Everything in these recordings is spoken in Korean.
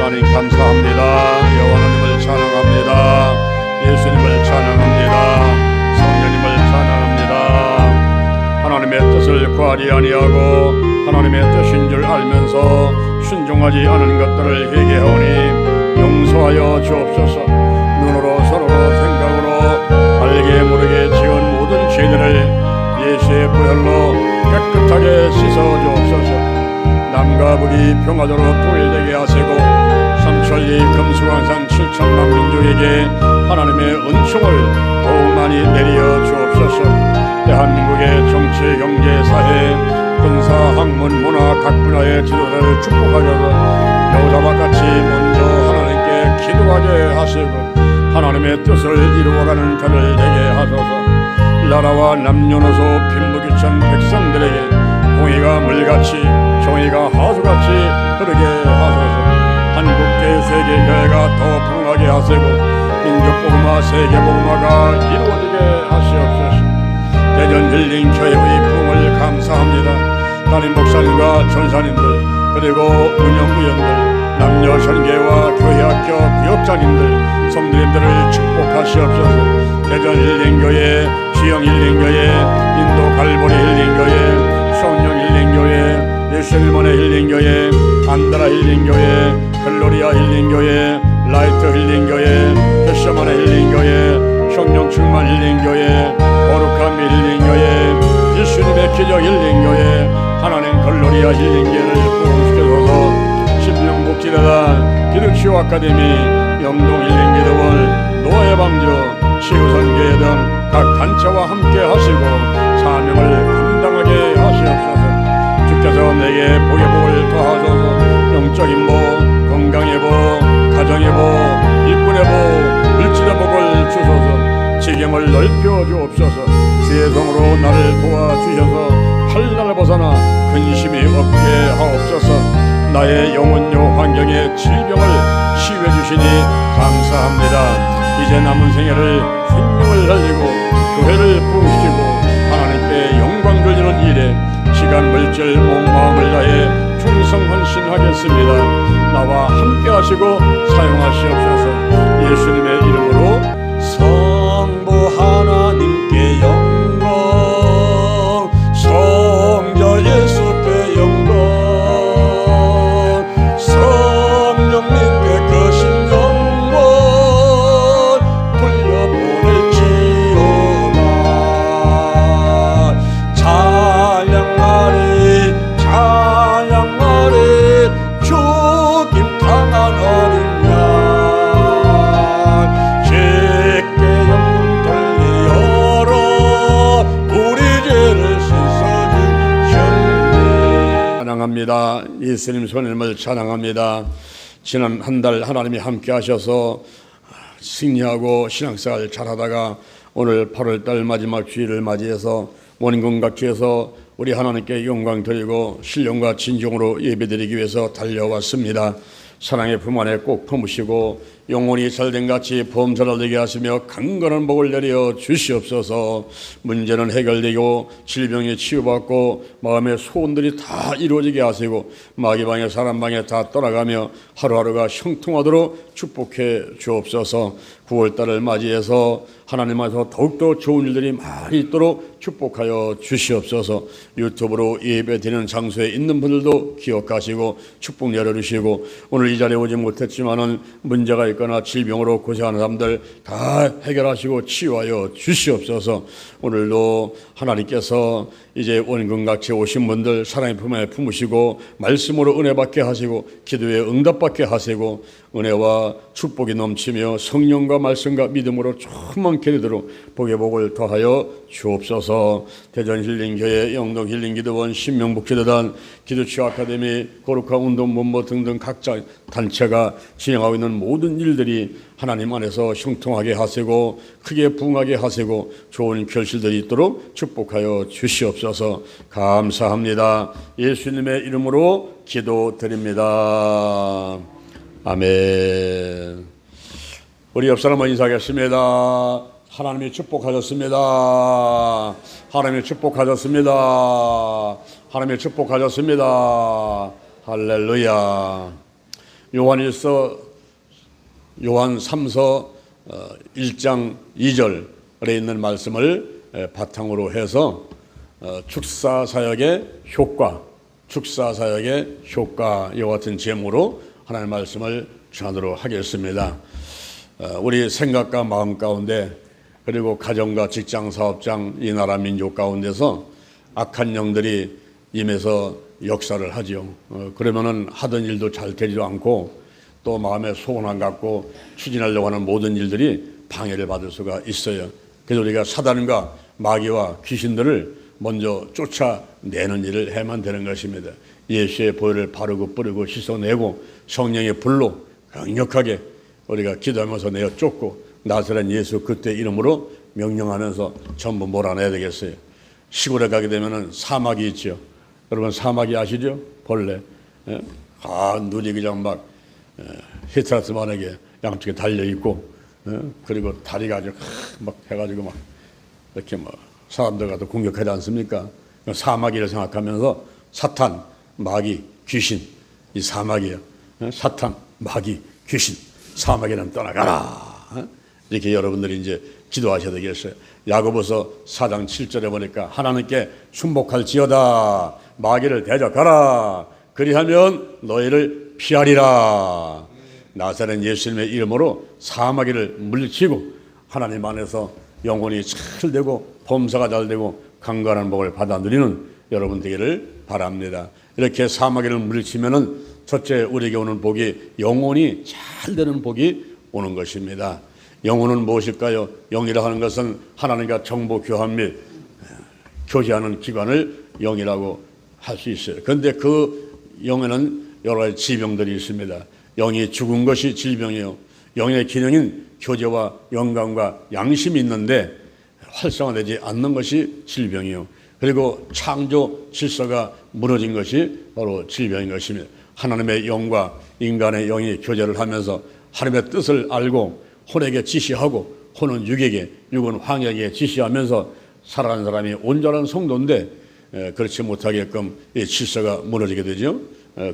하나님 감사합니다. 여호와 하나님을 찬양합니다. 예수님을 찬양합니다. 성령님을 찬양합니다. 하나님의 뜻을 구하리 아니하고 하나님의 뜻인 줄 알면서 순종하지 않은 것들을 회개하오니 용서하여 주옵소서. 눈으로 서로로 생각으로 알게 모르게 지은 모든 죄들을 예수의 보혈로 깨끗하게 씻어 주옵소서. 남과 북이 평화도로 통일되게 하시고 삼천리 금수강산 7천만 민족에게 하나님의 은총을 더욱 많이 내려 주옵소서. 대한민국의 정치, 경제, 사회, 군사, 학문, 문화 각 분야의 지도자를 축복하셔서 여호사밧같이 먼저 하나님께 기도하게 하시고 하나님의 뜻을 이루어가는 자를 되게 하소서. 나라와 남녀노소 빈부귀천 백성들에게 공의가 물같이 정의가 하수같이 흐르게 하소서. 한국계 세계교회가 더 풍성하게 하시고 민족복음화 세계복음화가 이루어지게 하시옵소서. 대전 힐링교회의 부흥을 감사합니다. 담임 목사님과 전사님들 그리고 운영부원들 남녀 전계와 교회학교 구역장님들 성도님들을 축복하시옵소서. 대전 힐링교회, 주영 힐링교회, 인도 갈보리 힐링교회, 성령 힐링교회, 예수일몬의 힐링교회, 안다라 힐링교회, 글로리아 힐링교회, 라이트 힐링교회, 캐셔만의 힐링교회, 성령 충만 힐링교회, 거룩한 힐링교회, 예수님의 기적 힐링교회, 하나님 글로리아 힐링교회를 부흥시켜줘서 신명복지대단 기독교 아카데미, 영동 힐링기도원, 노예방주, 치유선교회 등 각 단체와 함께 하시고 사명을 감당하게 하시옵소서. 주께서 내게 복의 복을 더하소서. 영적인 복, 건강의 복, 가정의 복, 일꾼의 복, 물질의 복을 주소서. 지경을 넓혀 주옵소서. 세상으로 나를 도와주셔서 팔날 벗어나 근심이 없게 하옵소서. 나의 영혼요 환경의 질병을 치유해 주시니 감사합니다. 이제 남은 생애를 생명을 살리고 교회를 부으시고 하나님께 영광 돌리는 일에 시간, 물질, 몸, 마음을 다해 충성 헌신하겠습니다. 나와 함께 하시고 사용하시옵소서. 예수님의 이름으로 성부 하나님께 영광, 성자 예수께 영광, 성령님께 크신 영광 돌려보낼지어다. 찬양하리 찬양하리 죽임 당한 어린 양, 쉽게 영문 돌리어라 우리 죄를 씻어주셨네. 찬양합니다. 예수님 손님을 찬양합니다. 지난 한 달 하나님이 함께 하셔서 승리하고 신앙생활 잘하다가 오늘 8월달 마지막 주일을 맞이해서 원근각지에서 우리 하나님께 영광 드리고 신령과 진정으로 예배드리기 위해서 달려왔습니다. 사랑의 품 안에 꼭 품으시고 영혼이 잘된 같이 범사를 되게 하시며 강건한 복을 내려 주시옵소서. 문제는 해결되고 질병이 치유받고 마음의 소원들이 다 이루어지게 하시고 마귀방에 사람방에 다 떠나가며 하루하루가 형통하도록 축복해 주옵소서. 9월달을 맞이해서 하나님 안에서 더욱더 좋은 일들이 많이 있도록 축복하여 주시옵소서. 유튜브로 예배드리는 장소에 있는 분들도 기억하시고 축복 내려주시고 오늘 이 자리에 오지 못했지만은 문제가 있거나 질병으로 고생하는 사람들 다 해결하시고 치유하여 주시옵소서. 오늘도 하나님께서 이제 원근각지에 오신 분들 사랑의 품에 품으시고 말씀으로 은혜 받게 하시고 기도에 응답 받게 하시고 은혜와 축복이 넘치며 성령과 말씀과 믿음으로 조금만 기도도록 복의 복을 더하여 주옵소서. 대전 힐링교회, 영동 힐링기도원, 신명복지대단, 기도치유 아카데미, 거룩한 운동본부 등등 각자 단체가 진행하고 있는 모든 일들이 하나님 안에서 형통하게 하시고 크게 부흥하게 하시고 좋은 결실들이 있도록 축복하여 주시옵소서. 감사합니다. 예수님의 이름으로 기도드립니다. 아멘. 우리 옆 사람과 인사하겠습니다. 하나님이 축복하셨습니다. 하나님이 축복하셨습니다. 하나님이 축복하셨습니다. 할렐루야. 요한일서 요한 3서 1장 2절에 있는 말씀을 바탕으로 해서 축사사역의 효과, 축사사역의 효과 이와 같은 제목으로 하나님의 말씀을 전하도록 하겠습니다. 우리 생각과 마음 가운데 그리고 가정과 직장, 사업장, 이 나라 민족 가운데서 악한 영들이 임해서 역사를 하지요. 그러면은 하던 일도 잘 되지도 않고 또 마음에 소원한 갖고 추진하려고 하는 모든 일들이 방해를 받을 수가 있어요. 그래서 우리가 사단과 마귀와 귀신들을 먼저 쫓아내는 일을 해만 되는 것입니다. 예수의 보혈을 바르고 뿌리고 씻어내고 성령의 불로 강력하게 우리가 기도하면서 내어 쫓고 나사렛 예수 그때 이름으로 명령하면서 전부 몰아내야 되겠어요. 시골에 가게 되면은 사마귀 있죠. 여러분 사마귀 아시죠? 벌레. 눈이 그냥 막 히트라스만하게 양쪽에 달려 있고, 그리고 다리가 아주 막 해가지고 막 이렇게 뭐 사람들 가도 공격하지 않습니까? 사마귀를 생각하면서 사탄, 마귀, 귀신, 이 사마귀예요. 사탄, 마귀, 귀신, 사마귀는 떠나가라. 이렇게 여러분들이 이제 기도하셔야 되겠어요. 야고보서 4장 7절에 보니까 하나님께 순복할지어다 마귀를 대적하라 그리하면 너희를 피하리라. 나사렛 예수님의 이름으로 사마귀를 물리치고 하나님 안에서 영혼이 잘 되고 범사가 잘 되고 강건한 복을 받아 누리는 여러분 되기를 바랍니다. 이렇게 사마귀를 물리치면은 첫째 우리에게 오는 복이 영혼이 잘 되는 복이 오는 것입니다. 영혼은 무엇일까요? 영이라 하는 것은 하나님과 정보 교환 및 교제하는 기관을 영이라고 할 수 있어요. 그런데 그 영에는 여러 가지 질병들이 있습니다. 영이 죽은 것이 질병이에요. 영의 기능인 교제와 영감과 양심이 있는데 활성화되지 않는 것이 질병이에요. 그리고 창조 질서가 무너진 것이 바로 질병인 것입니다. 하나님의 영과 인간의 영이 교제를 하면서 하나님의 뜻을 알고 혼에게 지시하고 혼은 육에게, 육은 황에게 지시하면서 살아가는 사람이 온전한 성도인데 그렇지 못하게끔 이 질서가 무너지게 되죠.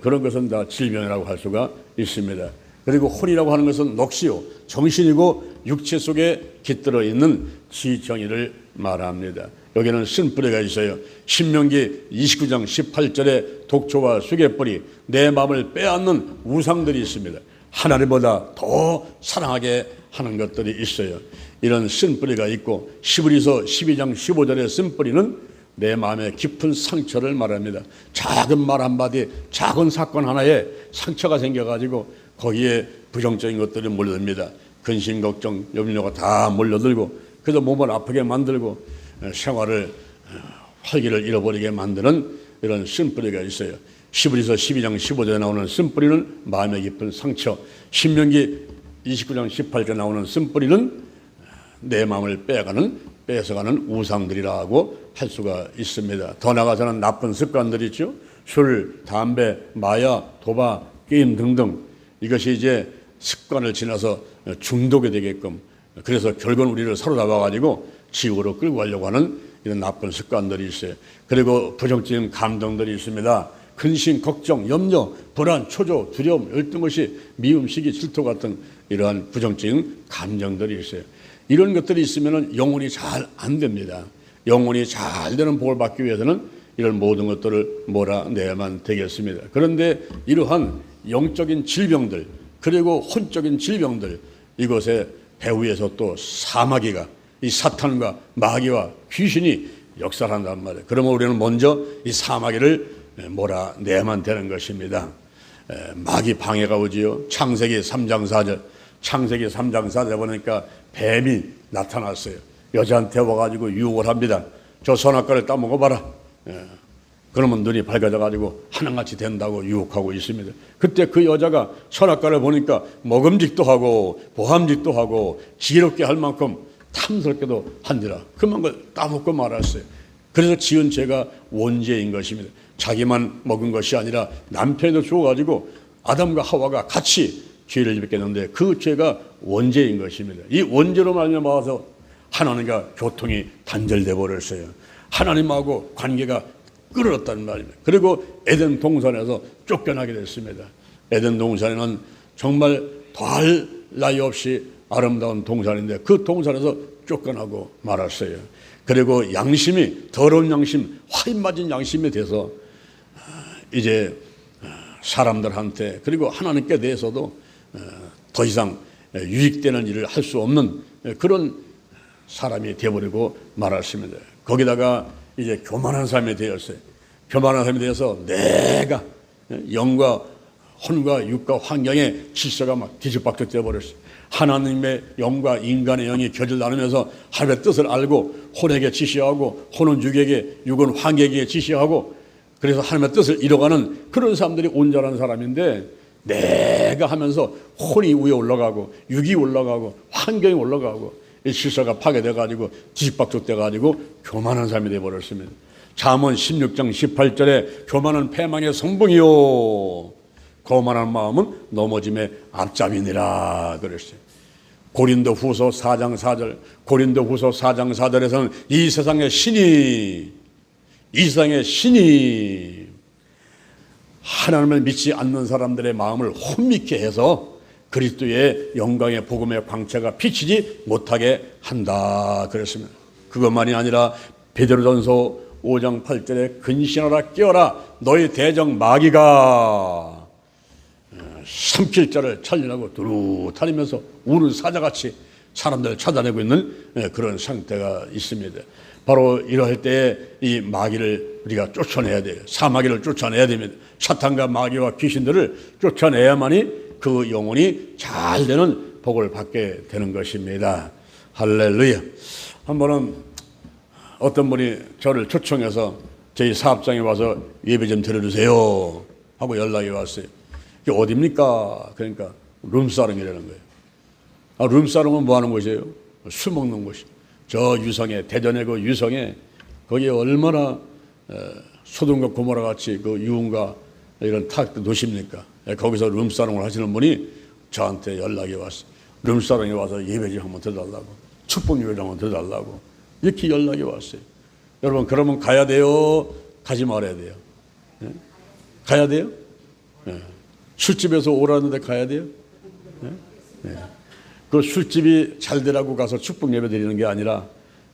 그런 것은 다 질병이라고 할 수가 있습니다. 그리고 혼이라고 하는 것은 넋이요 정신이고 육체 속에 깃들어 있는 지정의를 말합니다. 여기는 쓴뿌리가 있어요. 신명기 29장 18절에 독초와 수개뿌리 내 마음을 빼앗는 우상들이 있습니다. 하나님보다 더 사랑하게 하는 것들이 있어요. 이런 쓴뿌리가 있고 히브리서 12장 15절의 쓴뿌리는 내 마음의 깊은 상처를 말합니다. 작은 말 한마디, 작은 사건 하나에 상처가 생겨가지고 거기에 부정적인 것들이 몰려듭니다. 근심, 걱정, 염려가 다 몰려들고 그래서 몸을 아프게 만들고 생활을 활기를 잃어버리게 만드는 이런 쓴뿌리가 있어요. 히브리서 12장 15절에 나오는 쓴뿌리는 마음의 깊은 상처, 신명기 29장 18절에 나오는 쓴뿌리는 내 마음을 뺏어가는 우상들이라고 할 수가 있습니다. 더 나아가서는 나쁜 습관들이 있죠. 술, 담배, 마약, 도박, 게임 등등 이것이 이제 습관을 지나서 중독이 되게끔 그래서 결국은 우리를 사로잡아가지고 지옥으로 끌고 가려고 하는 이런 나쁜 습관들이 있어요. 그리고 부정적인 감정들이 있습니다. 근심, 걱정, 염려, 불안, 초조, 두려움, 열등 것이 미움, 시기, 질투 같은 이러한 부정적인 감정들이 있어요. 이런 것들이 있으면 영혼이 잘 안 됩니다. 영혼이 잘 되는 복을 받기 위해서는 이런 모든 것들을 몰아내야만 되겠습니다. 그런데 이러한 영적인 질병들 그리고 혼적인 질병들 이것에 배후에서 또 사마귀가 이 사탄과 마귀와 귀신이 역사한단 말이에요. 그러면 우리는 먼저 이 사마귀를 몰아내야만 되는 것입니다. 마귀 방해가 오지요. 창세기 3장 4절 창세기 3장 4절에 보니까 뱀이 나타났어요. 여자한테 와가지고 유혹을 합니다. 저 선악과를 따먹어봐라. 그러면 눈이 밝아져가지고 하나같이 된다고 유혹하고 있습니다. 그때 그 여자가 선악과를 보니까 먹음직도 하고 보함직도 하고 지혜롭게 할 만큼 탐스럽게도 한디라. 그만 걸 따먹고 말았어요. 그래서 지은 죄가 원죄인 것입니다. 자기만 먹은 것이 아니라 남편도 주어가지고 아담과 하와가 같이 죄를 짓겠는데 그 죄가 원죄인 것입니다. 이 원죄로 말미암아서 하나님과 교통이 단절돼 버렸어요. 하나님하고 관계가 끊어졌다는 말입니다. 그리고 에덴 동산에서 쫓겨나게 됐습니다. 에덴 동산에는 정말 더할 나위 없이 아름다운 동산인데 그 동산에서 쫓겨나고 말았어요. 그리고 양심이, 더러운 양심, 화인 맞은 양심에 대해서 이제 사람들한테 그리고 하나님께 대해서도 더 이상 유익되는 일을 할 수 없는 그런 사람이 되어버리고 말았습니다. 거기다가 이제 교만한 사람이 되었어요. 교만한 사람이 되어서 내가 영과 혼과 육과 환경의 질서가 막 뒤집박죽 되어버렸어요. 하나님의 영과 인간의 영이 교제를 나누면서 하나님의 뜻을 알고 혼에게 지시하고 혼은 육에게, 육은 환경에게 지시하고 그래서 하나님의 뜻을 이뤄가는 그런 사람들이 온전한 사람인데 내가 하면서 혼이 위에 올라가고 육이 올라가고 환경이 올라가고 이 질서가 파괴돼가지고 뒤집박죽 돼가지고 교만한 사람이 되어버렸습니다. 잠언 16장 18절에 교만은 패망의 성분이요 거만한 마음은 넘어짐의 앞잡이니라 그랬어요. 고린도후서 4장 4절, 고린도후서 4장 4절에서는 이 세상의 신이 하나님을 믿지 않는 사람들의 마음을 혼미케 해서 그리스도의 영광의 복음의 광채가 비치지 못하게 한다 그랬습니다. 그것만이 아니라 베드로전서 5장 8절에 근신하라 깨어라 너희 대적 마귀가 삼킬 자를 찾으려고 두루다니면서 우는 사자같이 사람들을 찾아내고 있는 그런 상태가 있습니다. 바로 이럴 때에 이 마귀를 우리가 쫓아내야 돼요. 사마귀를 쫓아내야 됩니다. 사탄과 마귀와 귀신들을 쫓아내야만이 그 영혼이 잘 되는 복을 받게 되는 것입니다. 할렐루야. 한 번은 어떤 분이 저를 초청해서 저희 사업장에 와서 예배 좀 드려주세요 하고 연락이 왔어요. 이게 어디입니까? 그러니까 룸사롱이라는 거예요. 아, 룸사롱은 뭐 하는 곳이에요? 술 먹는 곳이. 저 유성에, 대전의 그 유성에 거기에 얼마나 소돔과 고모라 같이 그 유흥과 이런 도시입니까? 거기서 룸사롱을 하시는 분이 저한테 연락이 왔어요. 룸사롱에 와서 예배 좀 한번 드려달라고, 축복 예배 좀 한번 드려달라고 이렇게 연락이 왔어요. 여러분 그러면 가야 돼요? 가지 말아야 돼요? 네? 가야 돼요? 네. 술집에서 오라는데 가야 돼요? 네? 네. 그 술집이 잘 되라고 가서 축복 예배 드리는 게 아니라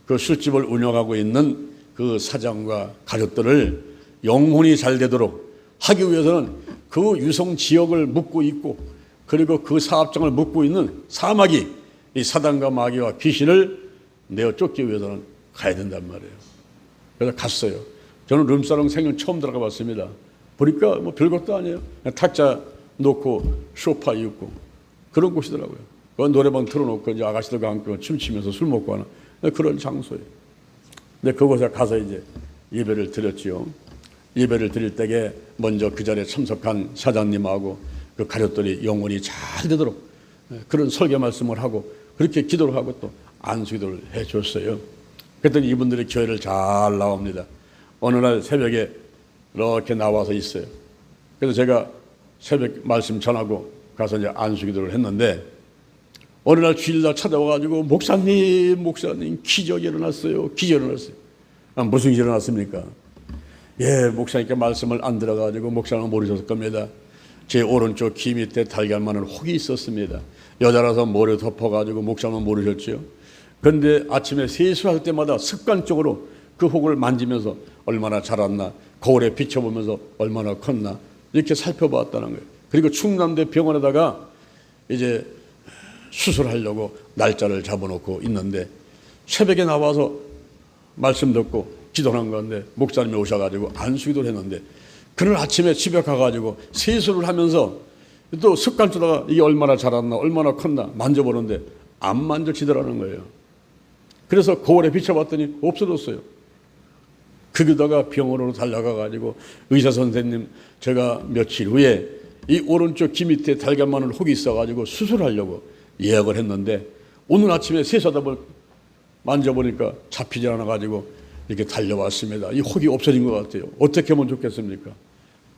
그 술집을 운영하고 있는 그 사장과 가족들을 영혼이 잘 되도록 하기 위해서는 그 유성 지역을 묵고 있고 그리고 그 사업장을 묵고 있는 사마귀, 이 사단과 마귀와 귀신을 내어 쫓기 위해서는 가야 된단 말이에요. 그래서 갔어요. 저는 룸사롱 생전 처음 들어가 봤습니다. 보니까 뭐 별것도 아니에요. 그냥 탁자 놓고 소파 있고 그런 곳이더라고요. 그 노래방 틀어놓고 이제 아가씨들과 함께 춤추면서 술 먹고 하는 그런 장소예요. 근데 그곳에 가서 이제 예배를 드렸지요. 예배를 드릴 때에 먼저 그 자리에 참석한 사장님하고 그 가족들이 영혼이 잘 되도록 그런 설교 말씀을 하고 그렇게 기도를 하고 또 안수기도를 해줬어요. 그랬더니 이분들이 교회를 잘 나옵니다. 어느 날 새벽에 이렇게 나와서 있어요. 그래서 제가 새벽 말씀 전하고 가서 이제 안수기도를 했는데 어느 날 주일날 찾아와가지고 목사님 기적이 일어났어요. 기적이 일어났어요. 아, 무슨 일이 일어났습니까? 예, 목사님께 말씀을 안 들어가지고 목사님은 모르셨을 겁니다. 제 오른쪽 귀 밑에 달걀만한 혹이 있었습니다. 여자라서 머리 덮어가지고 목사님은 모르셨죠. 그런데 아침에 세수할 때마다 습관적으로 그 혹을 만지면서 얼마나 자랐나, 거울에 비춰보면서 얼마나 컸나 이렇게 살펴봤다는 거예요. 그리고 충남대 병원에다가 이제 수술하려고 날짜를 잡아놓고 있는데 새벽에 나와서 말씀 듣고 기도한 건데 목사님이 오셔가지고 안수기도를 했는데 그날 아침에 집에 가가지고 세수를 하면서 또 습관적으로 이게 얼마나 자랐나 얼마나 컸나 만져보는데 안 만져지더라는 거예요. 그래서 거울에 비춰봤더니 없어졌어요. 거기다가 병원으로 달려가가지고 의사 선생님 제가 며칠 후에 이 오른쪽 귀 밑에 달걀만한 혹이 있어가지고 수술하려고 예약을 했는데 오늘 아침에 세수하다 만져보니까 잡히지 않아가지고 이렇게 달려왔습니다. 이 혹이 없어진 것 같아요. 어떻게 하면 좋겠습니까?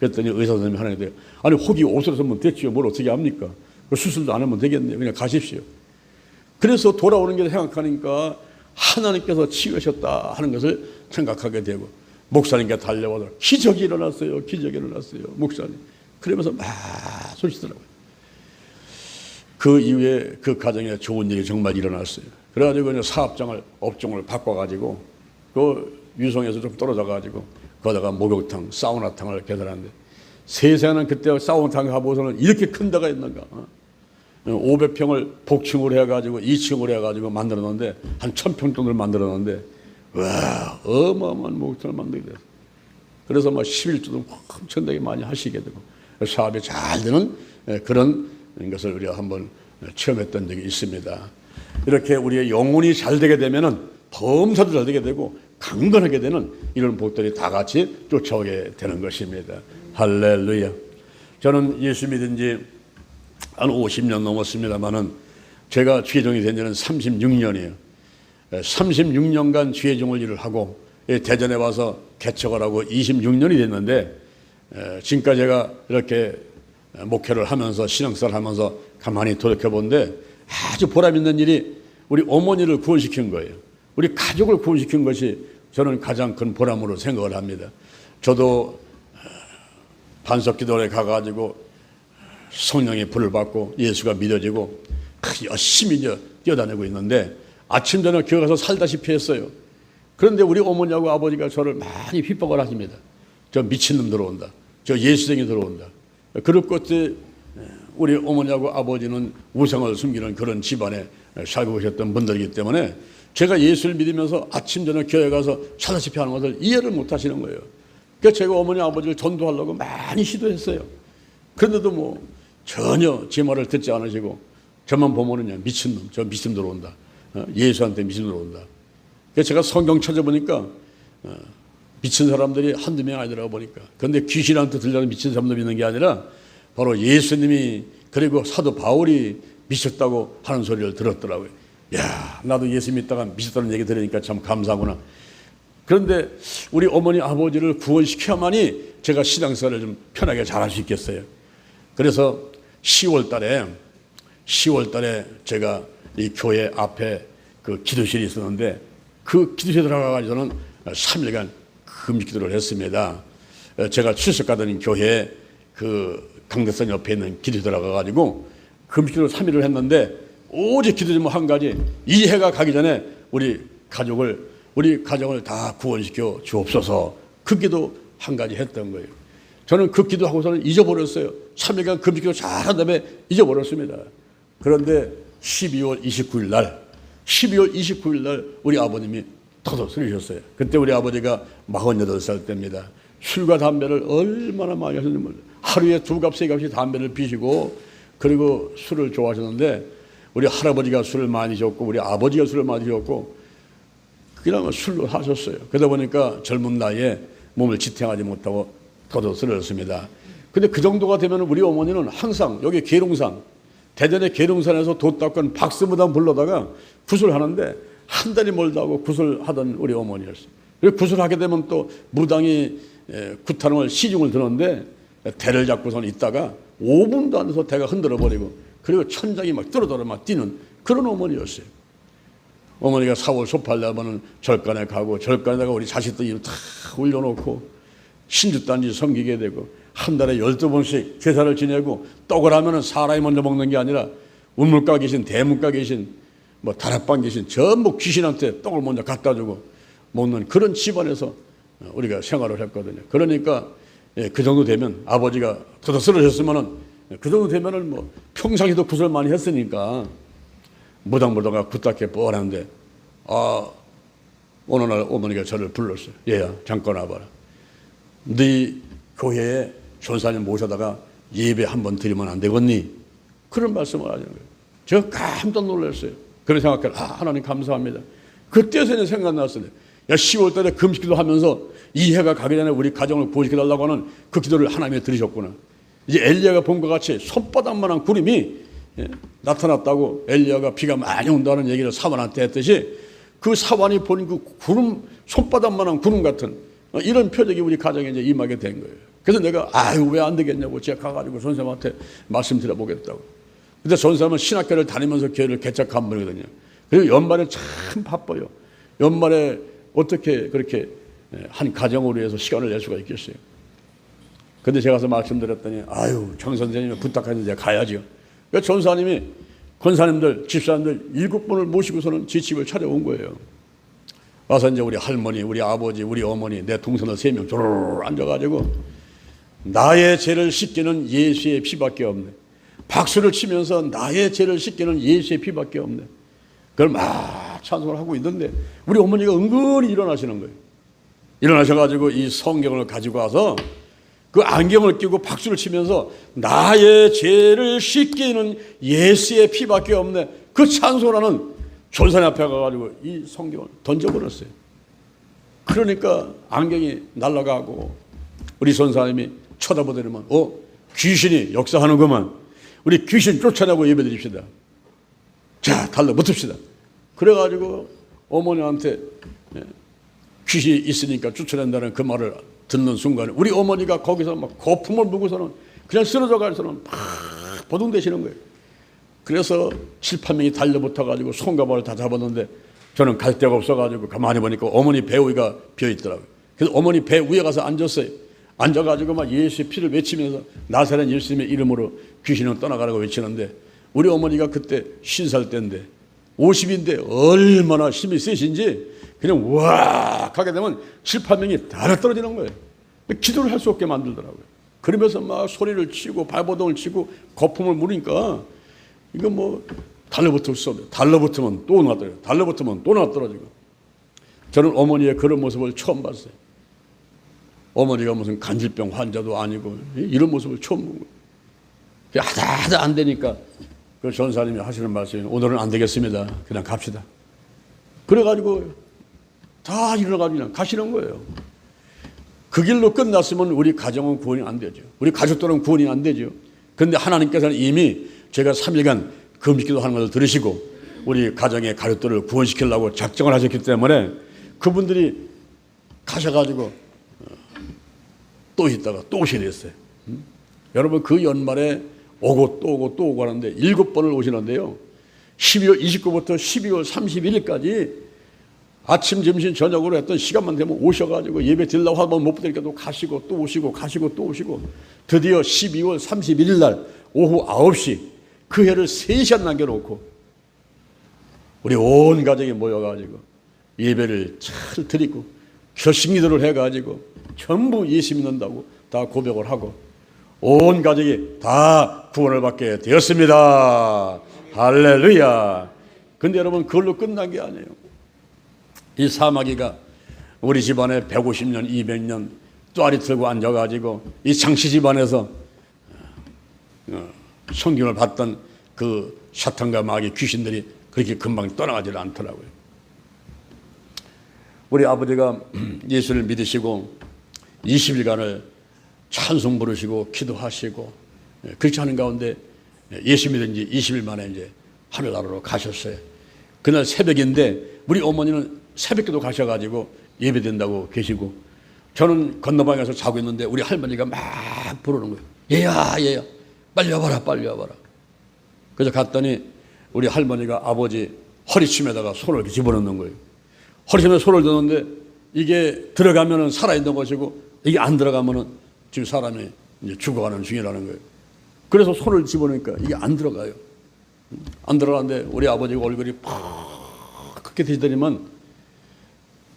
그랬더니 의사 선생님이 하는 게 아니 혹이 없어졌으면 됐지요. 뭘 어떻게 합니까? 수술도 안 하면 되겠네요. 그냥 가십시오. 그래서 돌아오는 게 생각하니까 하나님께서 치유하셨다 하는 것을 생각하게 되고 목사님께 달려와서 기적이 일어났어요. 기적이 일어났어요. 목사님 그러면서 막 소리치더라고요. 그 이후에 그 가정에 좋은 일이 정말 일어났어요. 그래가지고 이제 사업장을, 업종을 바꿔가지고 그 유성에서 좀 떨어져가지고 거기다가 목욕탕, 사우나탕을 개설하는데 세상에는 그때 사우나탕 가보고서는 이렇게 큰 데가 있는가. 500평을 복층으로 해가지고 2층으로 해가지고 만들었는데 한 1000평 정도를 만들었는데 와 어마어마한 목욕탕을 만들게 됐어요. 그래서 막 11조도 엄청나게 많이 하시게 되고 사업이 잘 되는 그런 것을 우리가 한번 체험했던 적이 있습니다. 이렇게 우리의 영혼이 잘 되게 되면은 범사도 잘 되게 되고 강건하게 되는 이런 복들이 다 같이 쫓아오게 되는 것입니다. 할렐루야. 저는 예수 믿은 지 한 50년 넘었습니다만은 제가 주의종이 된 지는 36년이에요. 36년간 주의종을 일을 하고 대전에 와서 개척을 하고 26년이 됐는데 지금까지 제가 이렇게 목회를 하면서 신앙생활을 하면서 가만히 돌이켜본데 아주 보람있는 일이 우리 어머니를 구원시킨 거예요. 우리 가족을 구원시킨 것이 저는 가장 큰 보람으로 생각을 합니다. 저도 반석기도에 가가지고 성령의 불을 받고 예수가 믿어지고 열심히 뛰어다니고 있는데 아침 저녁 교회 가서 살다시피 했어요. 그런데 우리 어머니하고 아버지가 저를 많이 핍박을 하십니다. 저 미친놈 들어온다. 저 예수쟁이 들어온다. 그럴 것에 우리 어머니하고 아버지는 우상을 숨기는 그런 집안에 살고 계셨던 분들이기 때문에 제가 예수를 믿으면서 아침 저녁 교회 가서 살다시피 하는 것을 이해를 못 하시는 거예요. 그래서 제가 어머니 아버지를 전도하려고 많이 시도했어요. 그런데도 뭐 전혀 제 말을 듣지 않으시고 저만 보면은요 미친놈, 저 미친 들어온다. 예수한테 미친 들어온다. 그래서 제가 성경 찾아보니까 미친 사람들이 한두 명 아니더라고 보니까. 그런데 귀신한테 들려는 미친 사람도 믿는 게 아니라 바로 예수님이 그리고 사도 바울이 미쳤다고 하는 소리를 들었더라고요. 야, 나도 예수 믿다가 미쳤다는 얘기 들으니까 참 감사하구나. 그런데 우리 어머니 아버지를 구원시켜야만이 제가 신앙생활을 좀 편하게 잘할 수 있겠어요. 그래서 10월 달에 제가 이 교회 앞에 그 기도실이 있었는데 그 기도실에 들어가가지고 저는 3일간 금식 기도를 했습니다. 제가 출석하던 교회 그 강대선 옆에 있는 기도실에 들어가가지고 금식 기도를 3일을 했는데 오직 기도 좀 한 가지, 이 해가 가기 전에 우리 가정을 다 구원시켜 주옵소서. 그 기도 한 가지 했던 거예요. 저는 그 기도하고서는 잊어버렸어요. 3일간 금식기도 잘한 다음에 잊어버렸습니다. 그런데 12월 29일 날 우리 아버님이 터져쓰리셨어요. 그때 우리 아버지가 48살 때입니다. 술과 담배를 얼마나 많이 하셨는지 몰라요. 하루에 2갑, 3갑씩 담배를 피시고 그리고 술을 좋아하셨는데 우리 할아버지가 술을 많이 줬고 우리 아버지가 술을 많이 줬고 그냥 술로 하셨어요. 그러다 보니까 젊은 나이에 몸을 지탱하지 못하고 터져 쓰러졌습니다. 근데 그 정도가 되면 우리 어머니는 항상 여기 계룡산, 대전의 계룡산에서 돛 닦은 박수무당 불러다가 구슬하는데 한 달이 멀다고 구슬하던 우리 어머니였어요. 그리고 구슬하게 되면 또 무당이 구타령을 시중을 드는데 대를 잡고선 있다가 5분도 안 돼서 대가 흔들어 버리고 그리고 천장이 막 떨어져서 막 뛰는 그런 어머니였어요. 어머니가 4월 소팔되면 절간에 가고 절간에다가 우리 자식들 이름 다 올려놓고 신주단지 섬기게 되고 한 달에 12번씩 제사를 지내고 떡을 하면은 사람이 먼저 먹는 게 아니라 운물가 계신 대문가 계신 뭐 다락방 계신 전부 귀신한테 떡을 먼저 갖다 주고 먹는 그런 집안에서 우리가 생활을 했거든요. 그러니까 그 정도 되면 아버지가 터져 쓰러졌으면은 그 정도 되면은 뭐 평상시도 구슬 많이 했으니까 무당보다가 굿답게 뻔한데 어느 날 어머니가 저를 불렀어요. 얘야 잠깐 와봐라. 네 교회에 전사님 모셔다가 예배 한번 드리면 안 되겠니? 그런 말씀을 하시는 거예요. 제가 깜짝 놀랐어요. 그런 생각을 하나님 감사합니다. 그때서는 생각났어요. 야 10월 달에 금식기도 하면서 이 해가 가기 전에 우리 가정을 구원시켜달라고 하는 그 기도를 하나님이 들으셨구나. 이제 엘리야가 본 것 같이 손바닥만한 구름이 나타났다고 엘리야가 비가 많이 온다는 얘기를 사환한테 했듯이 그 사환이 본 그 구름 손바닥만한 구름 같은 이런 표적이 우리 가정에 이제 임하게 된 거예요. 그래서 내가 왜 안 되겠냐고 제가 가가지고 선생님한테 말씀드려보겠다고. 근데 선생님은 신학교를 다니면서 교회를 개척한 분이거든요. 그리고 연말에 참 바빠요. 연말에 어떻게 그렇게 한 가정을 위해서 시간을 낼 수가 있겠어요. 근데 제가 가서 말씀드렸더니 아유 정 선생님이 부탁하는데 제가 가야죠. 그러니까 전사님이 권사님들 집사님들 7분을 모시고서는 제 집을 찾아온 거예요. 와서 이제 우리 할머니 우리 아버지 우리 어머니 내 동생들 3명 조르르 앉아가지고 나의 죄를 씻기는 예수의 피밖에 없네. 박수를 치면서 나의 죄를 씻기는 예수의 피밖에 없네. 그걸 막 찬송을 하고 있는데 우리 어머니가 은근히 일어나시는 거예요. 일어나셔가지고 이 성경을 가지고 와서 그 안경을 끼고 박수를 치면서 나의 죄를 씻기는 예수의 피밖에 없네. 그 찬송하는 전사님 앞에 가가지고 이 성경을 던져버렸어요. 그러니까 안경이 날아가고 우리 전사님이 쳐다보더니만 귀신이 역사하는구만. 우리 귀신 쫓아내고 예배드립시다. 자 달라붙읍시다. 그래가지고 어머니한테 귀신이 있으니까 쫓아낸다는 그 말을 듣는 순간에 우리 어머니가 거기서 막 거품을 부고서는 그냥 쓰러져 가서는 막 보둥대시는 거예요. 그래서 7, 8명이 달려붙어가지고 손과 발을 다 잡았는데 저는 갈 데가 없어가지고 가만히 보니까 어머니 배 위가 비어있더라고요. 그래서 어머니 배 위에 가서 앉았어요. 앉아가지고 막 예수의 피를 외치면서 나사렛 예수님의 이름으로 귀신은 떠나가라고 외치는데 우리 어머니가 그때 50살 때인데 50인데 얼마나 힘이 세신지 그냥 와 하게 되면 7, 8명이 다 떨어지는 거예요. 기도를 할 수 없게 만들더라고요. 그러면서 막 소리를 치고 발버둥을 치고 거품을 물으니까 이거 뭐 달라붙을 수 없어요. 달라붙으면 또 나떨어지고 달라붙으면 또 나떨어지고. 저는 어머니의 그런 모습을 처음 봤어요. 어머니가 무슨 간질병 환자도 아니고 이런 모습을 처음 본 거예요. 하다 안 되니까 그 전사님이 하시는 말씀이 오늘은 안 되겠습니다. 그냥 갑시다. 그래가지고 다 일어나가지고 그냥 가시는 거예요. 그 길로 끝났으면 우리 가정은 구원이 안 되죠. 우리 가족들은 구원이 안 되죠. 그런데 하나님께서는 이미 제가 3일간 금식기도 하는 것을 들으시고 우리 가정의 가족들을 구원시키려고 작정을 하셨기 때문에 그분들이 가셔가지고 또 있다가 또 오셔야 됐어요. 여러분 그 연말에 오고 또 오고 또 오고 하는데 7번을 오시는데요. 12월 29일부터 12월 31일까지 아침, 점심, 저녁으로 했던 시간만 되면 오셔가지고 예배 드리려고 하면 못 드리니까 또 가시고 또 오시고 가시고 또 오시고 드디어 12월 31일 날 오후 9시 그 해를 3시간 남겨놓고 우리 온 가족이 모여가지고 예배를 잘 드리고 결심기도를 해가지고 전부 예수 믿는다고 다 고백을 하고 온 가족이 다 구원을 받게 되었습니다. 할렐루야. 근데 여러분 그걸로 끝난 게 아니에요. 이 사마귀가 우리 집안에 150년, 200년 또아리 들고 앉아가지고 이 장씨 집안에서 성경을 받던 그 사탄과 마귀 귀신들이 그렇게 금방 떠나가지를 않더라고요. 우리 아버지가 예수를 믿으시고 20일간을 찬송 부르시고 기도하시고 그렇게 하는 가운데 예수 믿은 지 20일 만에 이제 하늘나라로 가셨어요. 그날 새벽인데 우리 어머니는 새벽기도 가셔가지고 예배된다고 계시고 저는 건너방에 가서 자고 있는데 우리 할머니가 막 부르는 거예요. 얘야 빨리 와봐라 빨리 와봐라. 그래서 갔더니 우리 할머니가 아버지 허리춤에다가 손을 이렇게 집어넣는 거예요. 허리춤에 손을 넣는데 이게 들어가면은 살아있는 것이고 이게 안 들어가면은 지금 사람이 이제 죽어가는 중이라는 거예요. 그래서 손을 집어넣으니까 이게 안 들어가요. 안 들어가는데 우리 아버지 얼굴이 팍 그렇게 되더니만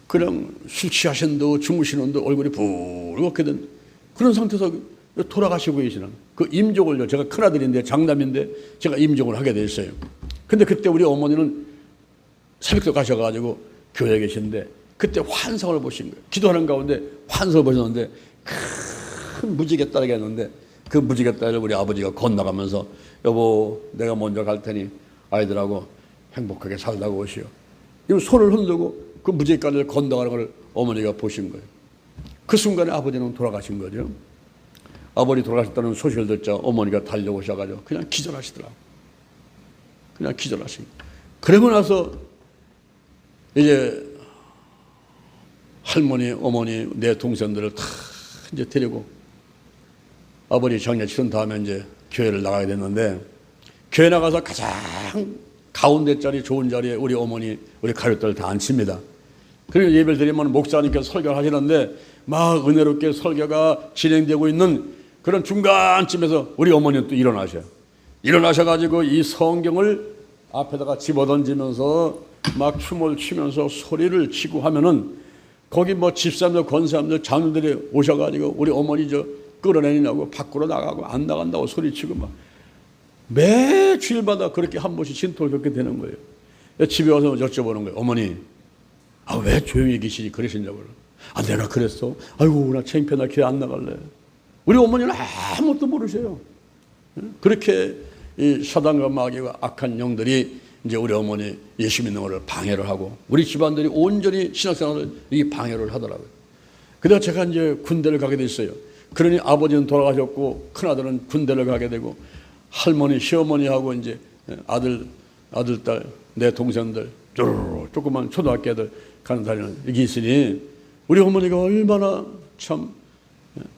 그냥 술 취하신도 주무시는데 얼굴이 붉게 된 그런 상태에서 돌아가시고 계시는 그 임종을요. 제가 큰아들인데 장남인데 제가 임종을 하게 됐어요. 근데 그때 우리 어머니는 새벽도 가셔가지고 교회에 계신데 그때 환상을 보신 거예요. 기도하는 가운데 환상을 보셨는데 큰 무지개 딸이 했는데 그 무지개 딸을 우리 아버지가 건너가면서 여보 내가 먼저 갈 테니 아이들하고 행복하게 살다가 오시오. 이 손을 흔들고 그 무지개 딸을 건너가는 걸 어머니가 보신 거예요. 그 순간에 아버지는 돌아가신 거죠. 아버지 돌아가셨다는 소식을 듣자 어머니가 달려오셔가지고 그냥 기절하시더라고요. 그냥 기절하신 거예요. 그러고 나서 이제 할머니, 어머니, 내 동생들을 다 이제 데리고 아버지 정례 치른 다음에 이제 교회를 나가게 됐는데 교회 나가서 가장 가운데 자리 좋은 자리에 우리 어머니, 우리 가족들 다 앉힙니다. 그리고 예배를 드리면 목사님께서 설교를 하시는데 막 은혜롭게 설교가 진행되고 있는 그런 중간쯤에서 우리 어머니는 또 일어나셔요. 일어나셔가지고 이 성경을 앞에다가 집어던지면서 막 춤을 추면서 소리를 치고 하면은 거기 뭐 집사람들, 권사람들, 장로들이 오셔가지고 우리 어머니 저 끌어내리려고 밖으로 나가고 안 나간다고 소리치고 막 매 주일마다 그렇게 한 번씩 진토를 겪게 되는 거예요. 집에 와서 여쭤보는 거예요. 어머니, 왜 조용히 계시지? 그러시냐고. 내가 그랬어? 아이고, 나 창피해, 나 교회 안 나갈래. 우리 어머니는 아무것도 모르셔요. 그렇게 이 사단과 마귀와 악한 영들이 이제 우리 어머니 예수 믿는 것을 방해를 하고 우리 집안들이 온전히 신앙생활을 이 방해를 하더라고요. 그래서 제가 이제 군대를 가게 됐어요. 그러니 아버지는 돌아가셨고 큰아들은 군대를 가게 되고 할머니, 시어머니하고 이제 아들, 딸, 내 동생들, 조그만 초등학교 애들 가는 다니는 이게 있으니 우리 어머니가 얼마나 참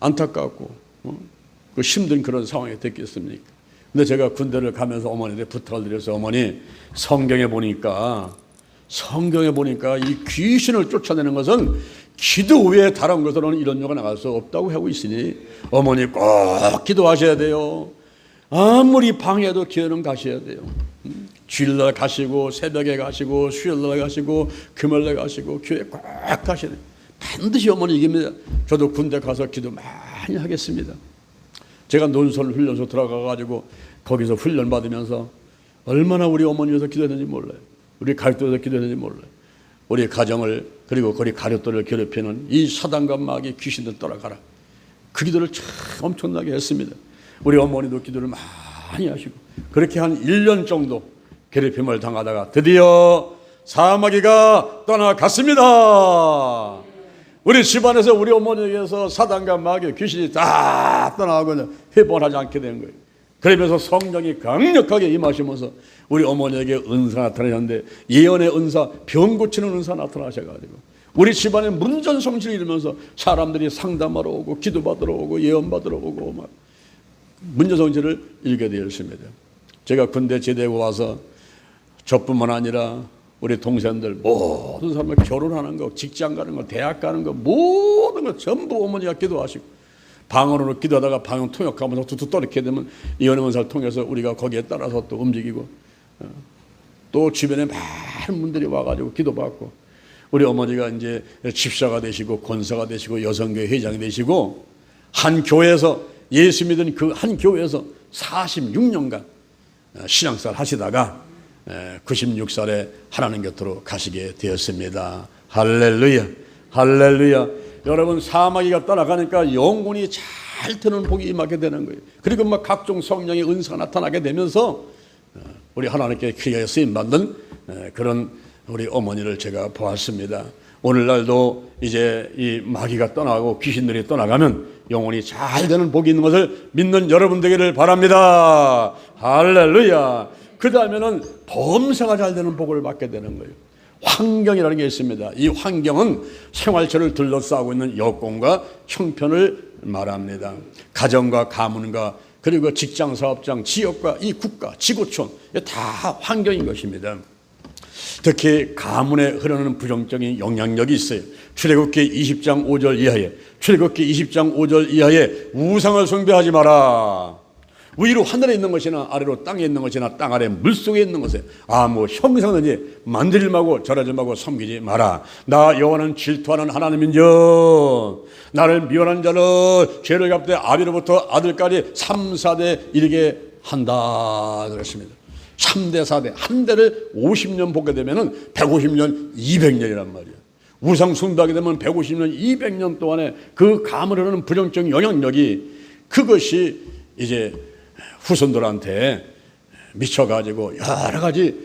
안타깝고 그 힘든 그런 상황이 됐겠습니까? 근데 제가 군대를 가면서 어머니한테 부탁을 드려서 어머니 성경에 보니까 이 귀신을 쫓아내는 것은 기도 외에 다른 것으로는 이런 요가 나갈 수 없다고 하고 있으니 어머니 꼭 기도하셔야 돼요. 아무리 방해도 기도는 가셔야 돼요. 주일날 가시고 새벽에 가시고 수요일날 가시고 금요일날 가시고 교회 꼭 가셔야 돼요. 반드시 어머니 이깁니다. 저도 군대 가서 기도 많이 하겠습니다. 제가 논설 훈련소 들어가가지고 거기서 훈련 받으면서 얼마나 우리 어머니 위해서 기도했는지 몰라요. 우리 가족들에서 기도했는지 몰라요. 우리 가정을 그리고 우리 가족들을 괴롭히는 이 사단과 마귀 귀신들 떠나가라. 그 기도를 참 엄청나게 했습니다. 우리 어머니도 기도를 많이 하시고 그렇게 한 1년 정도 괴롭힘을 당하다가 드디어 사마귀가 떠나갔습니다. 우리 집안에서 우리 어머니에게서 사단과 마귀 귀신이 다 떠나가고 회복하지 않게 된 거예요. 그러면서 성령이 강력하게 임하시면서 우리 어머니에게 은사 나타나셨는데 예언의 은사, 병 고치는 은사 나타나셔가지고 우리 집안에 문전성시를 이루면서 사람들이 상담하러 오고 기도받으러 오고 예언받으러 오고 막 문전성시를 이루게 되었습니다. 제가 군대 제대하고 와서 저뿐만 아니라 우리 동생들 모든 사람을 결혼하는 거, 직장 가는 거, 대학 가는 거 모든 거 전부 어머니가 기도하시고 방언으로 기도하다가 방언 통역하면서 툭툭 떠렇게 되면 예언의 은사를 통해서 우리가 거기에 따라서 또 움직이고 또 주변에 많은 분들이 와가지고 기도받고 우리 어머니가 이제 집사가 되시고 권사가 되시고 여성교회 회장이 되시고 한 교회에서 예수 믿은 그 한 교회에서 46년간 신앙생활 하시다가 96살에 하나님 곁으로 가시게 되었습니다. 할렐루야, 할렐루야. 여러분 사마귀가 떠나가니까 영혼이 잘 드는 복이 임하게 되는 거예요. 그리고 막 각종 성령의 은사가 나타나게 되면서 우리 하나님께 귀하여 쓰임받는 그런 우리 어머니를 제가 보았습니다. 오늘날도 이제 이 마귀가 떠나고 귀신들이 떠나가면 영혼이 잘 되는 복이 있는 것을 믿는 여러분 되기를 바랍니다. 할렐루야. 그 다음에는 범사가 잘 되는 복을 받게 되는 거예요. 환경이라는 게 있습니다. 이 환경은 생활처를 둘러싸고 있는 여건과 형편을 말합니다. 가정과 가문과 그리고 직장, 사업장, 지역과 이 국가, 지구촌 다 환경인 것입니다. 특히 가문에 흐르는 부정적인 영향력이 있어요. 출애굽기 20장 5절 이하에 출애굽기 20장 5절 이하에 우상을 숭배하지 마라. 위로 하늘에 있는 것이나 아래로 땅에 있는 것이나 땅 아래 물속에 있는 것에 아무 형상든지 만들지 말고 절하지 말고 섬기지 마라. 나 여호와는 질투하는 하나님인즉 나를 미워하는 자를 죄를 갚되 아비로부터 아들까지 3, 4대 이르게 한다 그랬습니다. 3대 4대 한 대를 50년 보게 되면 150년 200년이란 말이에요. 우상 숭배하게 되면 150년 200년 동안에 그 감을 흐르는 부정적인 영향력이 그것이 이제 후손들한테 미쳐가지고 여러 가지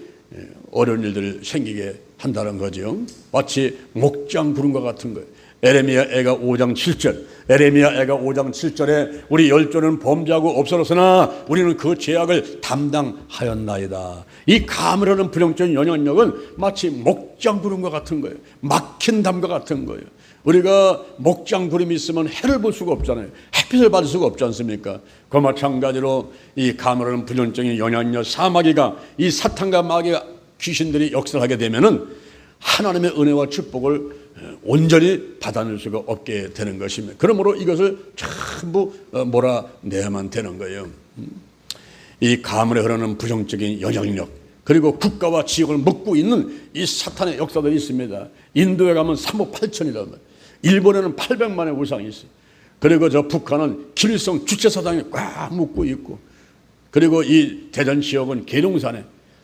어려운 일들을 생기게 한다는 거죠. 마치 목장 구름과 같은 거예요. 에레미야 애가 5장 7절 에레미야 애가 5장 7절에 우리 열조는 범죄하고 없어졌으나 우리는 그 죄악을 담당하였나이다. 이 감을 하는 부정적인 영향력은 마치 목장 구름과 같은 거예요. 막힌 담과 같은 거예요. 우리가 목장 구름이 있으면 해를 볼 수가 없잖아요. 햇빛을 받을 수가 없지 않습니까? 그 마찬가지로 이 감을 하는 부정적인 영향력 사마귀가 이 사탄과 마귀가 귀신들이 역설하게 되면은 하나님의 은혜와 축복을 온전히 받아낼 수가 없게 되는 것입니다. 그러므로 이것을 전부 몰아내야만 되는 거예요. 이 가문에 흐르는 부정적인 영향력, 그리고 국가와 지역을 먹고 있는 이 사탄의 역사들이 있습니다. 인도에 가면 3억 8천이란 말이에요. 일본에는 800만의 우상이 있어요. 그리고 저 북한은 김일성 주체사상에 꽉 묶고 있고, 그리고 이 대전 지역은 계룡산에,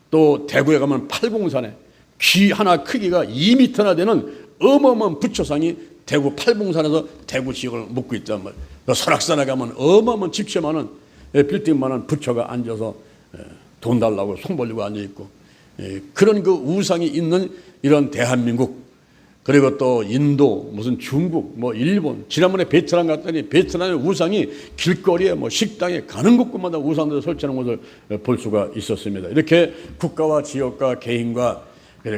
또 대구에 가면 팔봉산에 귀 하나 크기가 2m나 되는 어마어마한 부처상이 대구 팔봉산에서 대구 지역을 묶고 있단 말이에요. 또 설악산에 가면 어마어마한 집채만한 빌딩만한 부처가 앉아서 돈 달라고 손 벌리고 앉아있고, 그런 그 우상이 있는 이런 대한민국, 그리고 또 인도, 무슨 중국, 뭐 일본, 지난번에 베트남 갔더니 베트남의 우상이 길거리에 뭐 식당에 가는 곳마다 우상들을 설치하는 것을 볼 수가 있었습니다. 이렇게 국가와 지역과 개인과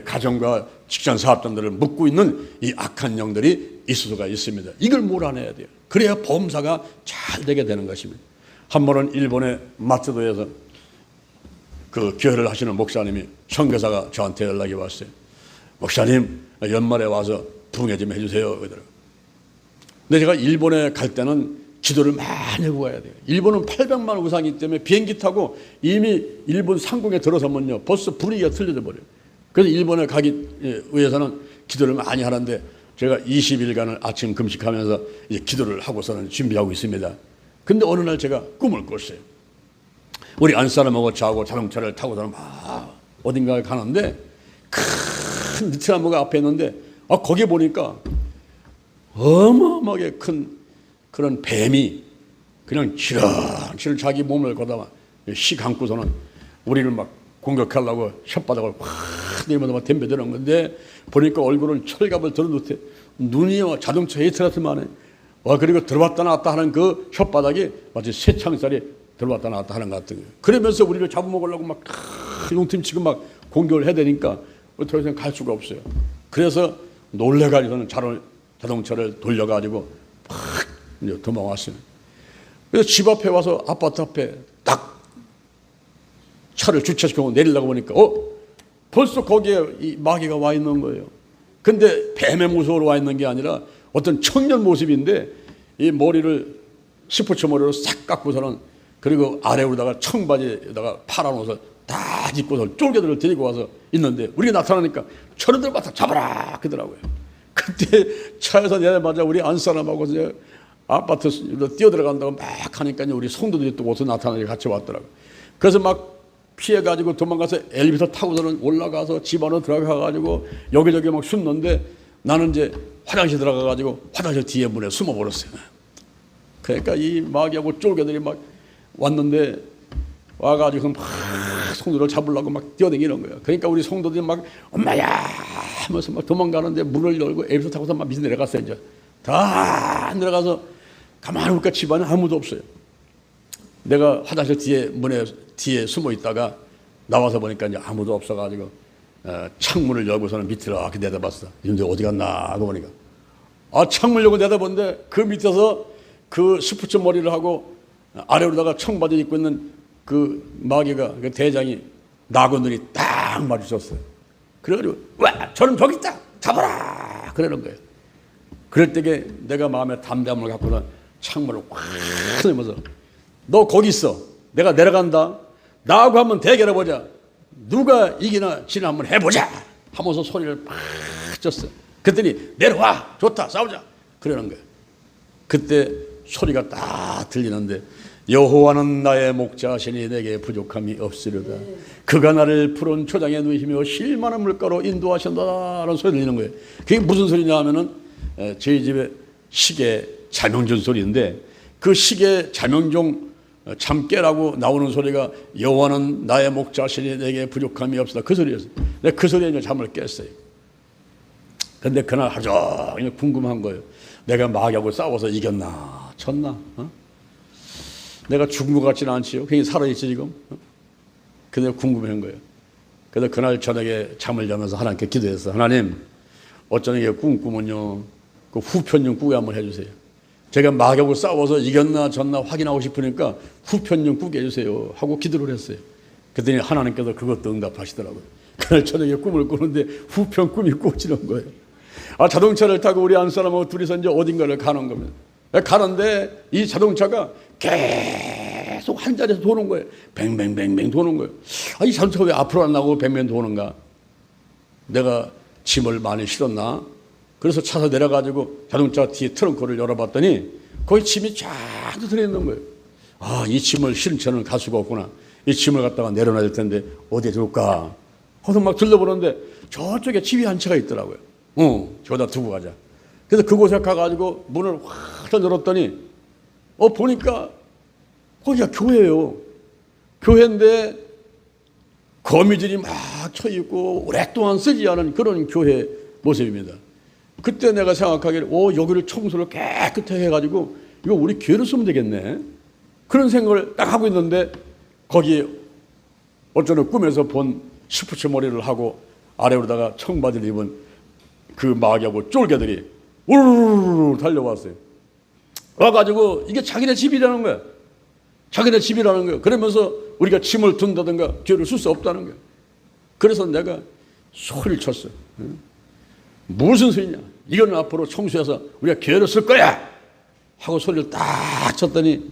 가정과 직장 사업장들을 묶고 있는 이 악한 영들이 있을 수가 있습니다. 이걸 몰아내야 돼요. 그래야 범사가 잘 되게 되는 것입니다. 한 번은 일본의 마츠도에서 그 교회를 하시는 목사님이, 선교사가 저한테 연락이 왔어요. 목사님, 연말에 와서 부흥회 좀 해주세요. 그러더라고요. 근데 제가 일본에 갈 때는 기도를 많이 하고 가야 돼요. 일본은 800만 우상이기 때문에 비행기 타고 이미 일본 상공에 들어서면요, 벌써 분위기가 틀려져 버려요. 그래서 일본에 가기 위해서는 기도를 많이 하는데, 제가 20일간을 아침 금식하면서 이제 기도를 하고서는 준비하고 있습니다. 근데 어느 날 제가 꿈을 꿨어요. 우리 안사람하고 저하고 자동차를 타고서는 막 어딘가에 가는데, 큰 느티나무가 앞에 있는데, 거기 보니까 어마어마하게 큰 그런 뱀이 그냥 지렁지렁 자기 몸을 걷다가 시 감고서는 우리를 막 공격하려고 혓바닥을 확 내리면서 막 덤벼드는 건데, 보니까 얼굴은 철갑을 들어놓대, 눈이 자동차 헤이트라트만 해. 그리고 들어왔다 나왔다 하는 그 혓바닥이 마치 새창살이 들어왔다 나왔다 하는 것 같은 거예요. 그러면서 우리를 잡아먹으려고 막 용팀치고 막 공격을 해야 되니까 더 이상 갈 수가 없어요. 그래서 놀래가지고는 자동차를 돌려가지고 막 도망왔어요. 그래서 집 앞에 와서 아파트 앞에 딱 차를 주차시키고 내리려고 보니까 벌써 거기에 이 마귀가 와 있는 거예요. 근데 뱀의 모습으로 와 있는 게 아니라 어떤 청년 모습인데, 이 머리를 스포츠 머리로 싹 깎고서는, 그리고 아래로다가 청바지에다가 파란 옷을 다 입고서 쫄개들을 데리고 와서 있는데, 우리가 나타나니까 저런들 맡아 잡아라 그러더라고요. 그때 차에서 내려마자 우리 안사람하고 이제 아파트로 뛰어들어간다고 막 하니까 우리 성도들이 또 옷을 나타나게 같이 왔더라고요. 그래서 막 피해가지고 도망가서 엘리베이터 타고서는 올라가서 집 안으로 들어가가지고 여기저기 막 숨는데, 나는 이제 화장실 들어가가지고 화장실 뒤에 문에 숨어버렸어요. 그러니까 이 마귀하고 쫄개들이 막 왔는데, 와가지고 막 성도를 잡으려고 막 뛰어다니는 거예요. 그러니까 우리 성도들이 막 엄마야 하면서 막 도망가는데, 문을 열고 엘리베이터 타고서 막 밑에 내려갔어요. 이제 다 내려가서 가만히 보니까 집안에 아무도 없어요. 내가 화장실 뒤에 문에 뒤에 숨어 있다가 나와서 보니까 이제 아무도 없어가지고 창문을 열고서는 밑으로 이렇게 내다봤어. 이런데 어디 갔나 하고 보니까 창문 열고 내다보는데, 그 밑에서 그 스포츠 머리를 하고 아래로다가 청바지 입고 있는 그 마귀가, 그 대장이 나하고 눈이 딱 마주쳤어요. 그래가지고 와, 저는 저기 있다, 잡아라 그러는 거예요. 그럴 때에 내가 마음에 담담을 갖고는 창문을 확 내면서, 너 거기 있어, 내가 내려간다, 나하고 한번 대결해보자, 누가 이기나 지나 한번 해보자 하면서 소리를 팍 쳤어요. 그랬더니 내려와, 좋다, 싸우자 그러는 거예요. 그때 소리가 딱 들리는데, 여호와는 나의 목자시니 내게 부족함이 없으리로다. 그가 나를 푸른 초장에 누이시며 쉴만한 물가로 인도하신다라는 소리 들리는 거예요. 그게 무슨 소리냐 하면은 저희 집에 시계 자명종 소리인데, 그 시계 자명종 잠깨라고 나오는 소리가 여호와는 나의 목자시니 내게 부족함이 없다, 그 소리였어요. 내가 그 소리에 이제 잠을 깼어요. 근데 그날 하루 종일 궁금한 거예요. 내가 마귀하고 싸워서 이겼나 졌나? 내가 죽은 것 같지는 않지요. 그게 살아있지 지금. 근데 궁금한 거예요. 그래서 그날 저녁에 잠을 자면서 하나님께 기도했어. 하나님, 어쩌면 꿈꾸면요, 그 후편 좀 꾸게 한번 해주세요. 제가 마귀하고 싸워서 이겼나 졌나 확인하고 싶으니까 후편 좀 꾸게 해주세요 하고 기도를 했어요. 그랬더니 하나님께서 그것도 응답하시더라고요. 그날 저녁에 꿈을 꾸는데 후편 꿈이 꽂히는 거예요. 자동차를 타고 우리 안사람하고 둘이서 이제 어딘가를 가는 겁니다. 가는데 이 자동차가 계속 한 자리에서 도는 거예요. 뱅뱅뱅뱅 도는 거예요. 이 자동차가 왜 앞으로 안 나가고 뱅뱅 도는가? 내가 짐을 많이 실었나? 그래서 차서 내려가지고 자동차 뒤에 트렁크를 열어봤더니 거기 짐이 쫙 들어있는 거예요. 이 짐을 실은 채는 갈 수가 없구나. 이 짐을 갖다가 내려놔야 될 텐데 어디에 둘까? 하서 막 들러보는데 저쪽에 집이 한 채가 있더라고요. 저기다 두고 가자. 그래서 그곳에 가가지고 문을 확 열었더니 보니까 거기가 교회예요. 교회인데 거미줄이 막 쳐있고 오랫동안 쓰지 않은 그런 교회 모습입니다. 그때 내가 생각하기를 여기를 청소를 깨끗하게 해가지고 이거 우리 교회로 쓰면 되겠네. 그런 생각을 딱 하고 있는데 거기 어쩌면 꿈에서 본 시프츠 머리를 하고 아래로다가 청바지를 입은 그 마귀하고 쫄개들이 우르르르 달려왔어요. 와가지고 이게 자기네 집이라는 거야. 자기네 집이라는 거야. 그러면서 우리가 짐을 둔다든가 교회를 쓸 수 없다는 거야. 그래서 내가 소리를 쳤어요. 무슨 소리냐? 이건 앞으로 청소해서 우리가 교회를 쓸 거야! 하고 소리를 딱 쳤더니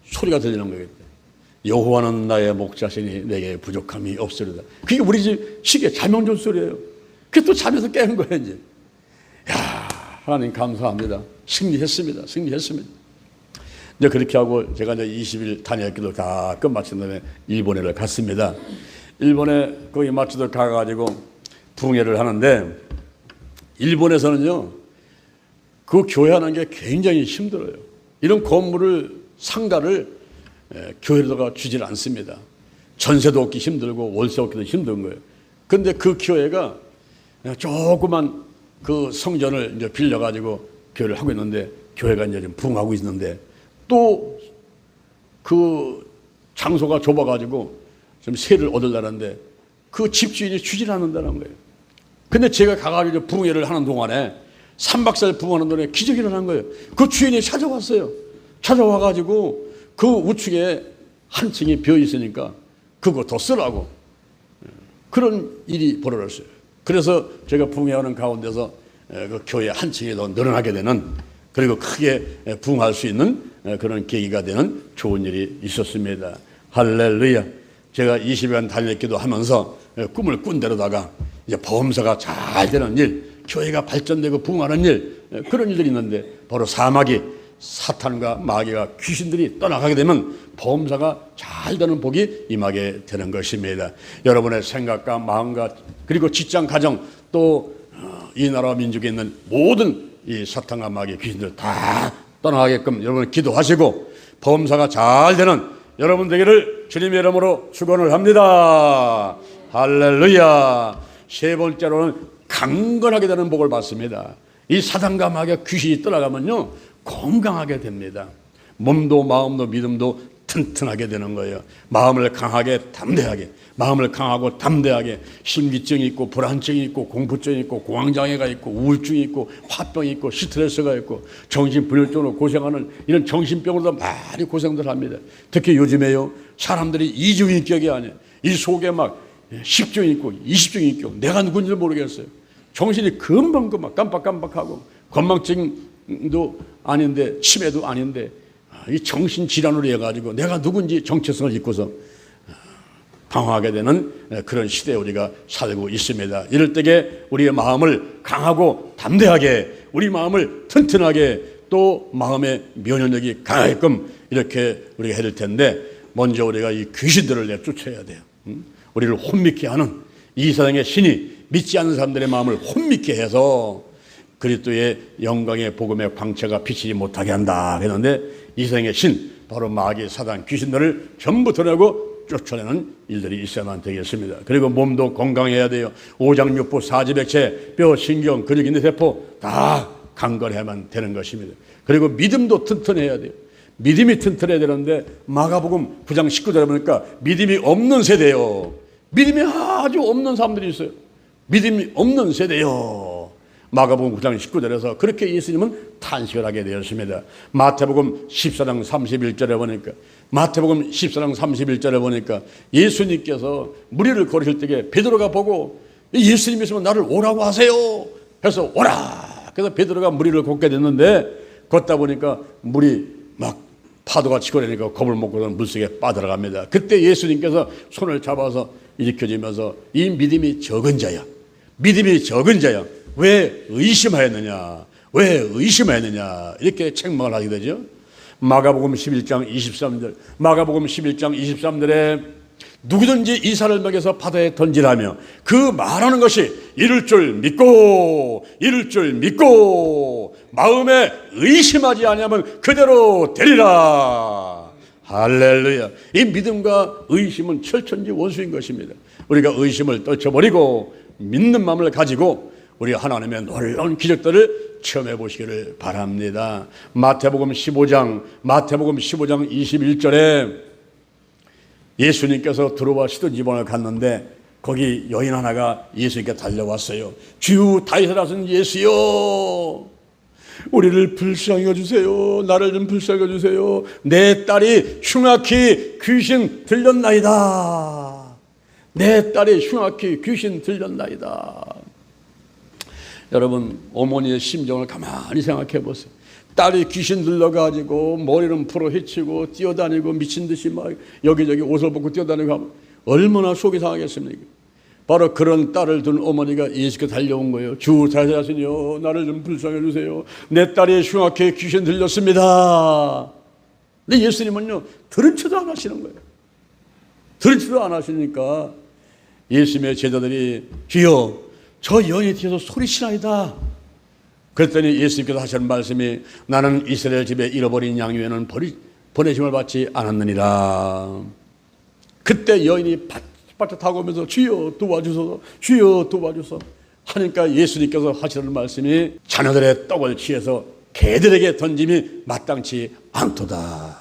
소리가 들리는 거겠다. 여호와는 나의 목자시니 내게 부족함이 없으리다. 그게 우리 집 시계 자명종 소리예요. 그게 또 잠에서 깨는 거예요, 이제. 하나님 감사합니다. 승리했습니다. 이제 그렇게 하고 제가 이제 20일 단역기도 다 끝마친 다음에 일본에를 갔습니다. 일본에 거기 마치도 가가지고 붕해를 하는데 일본에서는요, 그 교회하는 게 굉장히 힘들어요. 이런 건물을 상가를 교회로다가 주질 않습니다. 전세도 얻기 힘들고 월세 얻기도 힘든 거예요. 근데 그 교회가 조그만 그 성전을 이제 빌려가지고 교회를 하고 있는데 교회가 이제 좀 부흥하고 있는데 또 그 장소가 좁아가지고 좀 세를 얻으려는데 그 집주인이 주질 않는다는 거예요. 근데 제가 가가지고 부흥회를 하는 동안에 3박 4일 부흥하는 동안에 기적이 일어난 거예요. 그 주인이 찾아왔어요. 찾아와가지고 그 우측에 한 층이 비어 있으니까 그거 더 쓰라고 그런 일이 벌어졌어요. 그래서 제가 부흥회하는 가운데서 그 교회 한 층이 더 늘어나게 되는 그리고 크게 부흥할 수 있는 그런 계기가 되는 좋은 일이 있었습니다. 할렐루야. 제가 20여년 달렸기도 하면서 꿈을 꾼 대로다가 이제 범사가 잘 되는 일, 교회가 발전되고 부흥하는 일, 그런 일들이 있는데 바로 사마귀, 사탄과 마귀가 귀신들이 떠나가게 되면 범사가 잘 되는 복이 임하게 되는 것입니다. 여러분의 생각과 마음과 그리고 직장, 가정 또 이 나라와 민족에 있는 모든 이 사탄과 마귀 귀신들 다 떠나가게끔 여러분 기도하시고 범사가 잘 되는 여러분 되기를 주님의 이름으로 축원을 합니다. 할렐루야. 세 번째로는 강건하게 되는 복을 받습니다. 이 사탄과 마귀 귀신이 떠나가면요 건강하게 됩니다. 몸도 마음도 믿음도 튼튼하게 되는 거예요. 마음을 강하게 담대하게, 마음을 강하고 담대하게. 심기증이 있고 불안증이 있고 공포증이 있고 공황장애가 있고 우울증이 있고 화병이 있고 스트레스가 있고 정신불일증으로 고생하는 이런 정신병으로도 많이 고생들 합니다. 특히 요즘에요 사람들이 이중인격이 아니에요. 이 속에 막 10중이 있고 20중이 있고 내가 누군지 모르겠어요. 정신이 금방 깜빡깜빡하고 건망증도 아닌데 치매도 아닌데 이 정신질환으로 해가지고 내가 누군지 정체성을 잊고서 방황하게 되는 그런 시대에 우리가 살고 있습니다. 이럴 때에 우리의 마음을 강하고 담대하게, 우리 마음을 튼튼하게, 또 마음의 면역력이 강하게끔 이렇게 우리가 해야 될 텐데 먼저 우리가 이 귀신들을 내쫓아야 돼요. 우리를 혼미케 하는 이 세상의 신이 믿지 않는 사람들의 마음을 혼미케 해서 그리스도의 영광의 복음의 광채가 비치지 못하게 한다 했는데 이 세상의 신, 바로 마귀, 사단, 귀신들을 전부 드러내고 쫓아내는 일들이 있어야만 되겠습니다. 그리고 몸도 건강해야 돼요. 오장육부, 사지백체, 뼈, 신경, 근육 있는 세포 다 강건해야만 되는 것입니다. 그리고 믿음도 튼튼해야 돼요. 믿음이 튼튼해야 되는데 마가복음 9장 19절에 보니까 믿음이 없는 세대요. 믿음이 아주 없는 사람들이 있어요. 믿음이 없는 세대요. 마가복음 9장 19절에서 그렇게 예수님은 탄식을 하게 되었습니다. 마태복음 14장 31절에 보니까 마태복음 14장 31절에 보니까 예수님께서 무리를 거르실 때에 베드로가 보고 예수님이 있으면 나를 오라고 하세요. 해서 오라. 그래서 베드로가 무리를 걷게 됐는데 걷다 보니까 물이 막 파도가 치고 내니까 겁을 먹고서 물속에 빠들어갑니다. 그때 예수님께서 손을 잡아서 일으켜주면서 이 믿음이 적은 자야. 믿음이 적은 자야. 왜 의심하였느냐. 왜 의심하였느냐. 이렇게 책망을 하게 되죠. 마가복음 11장 23절. 마가복음 11장 23절에 누구든지 이 산을 먹여서 바다에 던지라며 그 말하는 것이 이룰 줄 믿고 마음에 의심하지 아니하면 그대로 되리라. 할렐루야. 이 믿음과 의심은 철천지 원수인 것입니다. 우리가 의심을 떨쳐버리고 믿는 마음을 가지고 우리 하나님의 놀라운 기적들을 체험해 보시기를 바랍니다. 마태복음 15장 21절에 예수님께서 들어와 시돈지방을 갔는데 거기 여인 하나가 예수님께 달려왔어요. 주 다윗의 아들 예수여, 우리를 불쌍히 여주세요. 나를 좀 불쌍히 여주세요. 내 딸이 흉악히 귀신 들렸나이다. 내 딸이 흉악히 귀신 들렸나이다. 여러분, 어머니의 심정을 가만히 생각해 보세요. 딸이 귀신 들려가지고 머리는 풀어 헤치고 뛰어다니고 미친 듯이 막 여기저기 옷을 벗고 뛰어다니고 하면 얼마나 속이 상하겠습니까? 바로 그런 딸을 둔 어머니가 예수께 달려온 거예요. 주 다윗이여, 나를 좀 불쌍히 해주세요. 내 딸이 흉악히 귀신 들렸습니다. 근데 예수님은요, 들은 척도 안 하시는 거예요. 들은 척도 안 하시니까 예수님의 제자들이 주여, 저 여인의 뒤에서 소리치나이다. 그랬더니 예수님께서 하시는 말씀이 나는 이스라엘 집에 잃어버린 양 외에는 보내심을 받지 않았느니라. 그때 여인이 바짝 다가오면서 주여 도와주소서, 주여 도와주소서 하니까 예수님께서 하시는 말씀이 자녀들의 떡을 취해서 개들에게 던짐이 마땅치 않도다.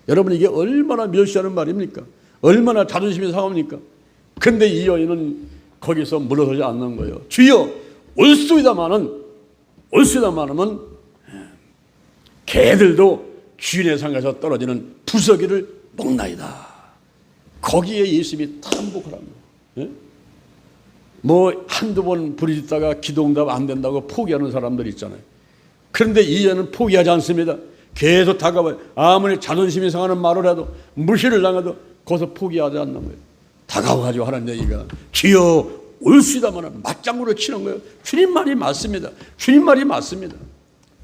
여러분, 이게 얼마나 멸시하는 말입니까? 얼마나 자존심이 상합니까? 그런데 이 여인은 거기서 물러서지 않는 거예요. 주여 올수이다마는 개들도 주인의 상에서 떨어지는 부서기를 먹나이다. 거기에 예수님이 탄복을 합니다. 예? 뭐 한두 번 부르짖다가 기도응답 안 된다고 포기하는 사람들 있잖아요. 그런데 이 여인은 포기하지 않습니다. 계속 다가와요. 아무리 자존심이 상하는 말을 해도 무시를 당해도 거기서 포기하지 않는 거예요. 다가와가지고 하는 얘기가 주여 올수이다마는 맞장구를 치는 거예요. 주님 말이 맞습니다. 주님 말이 맞습니다.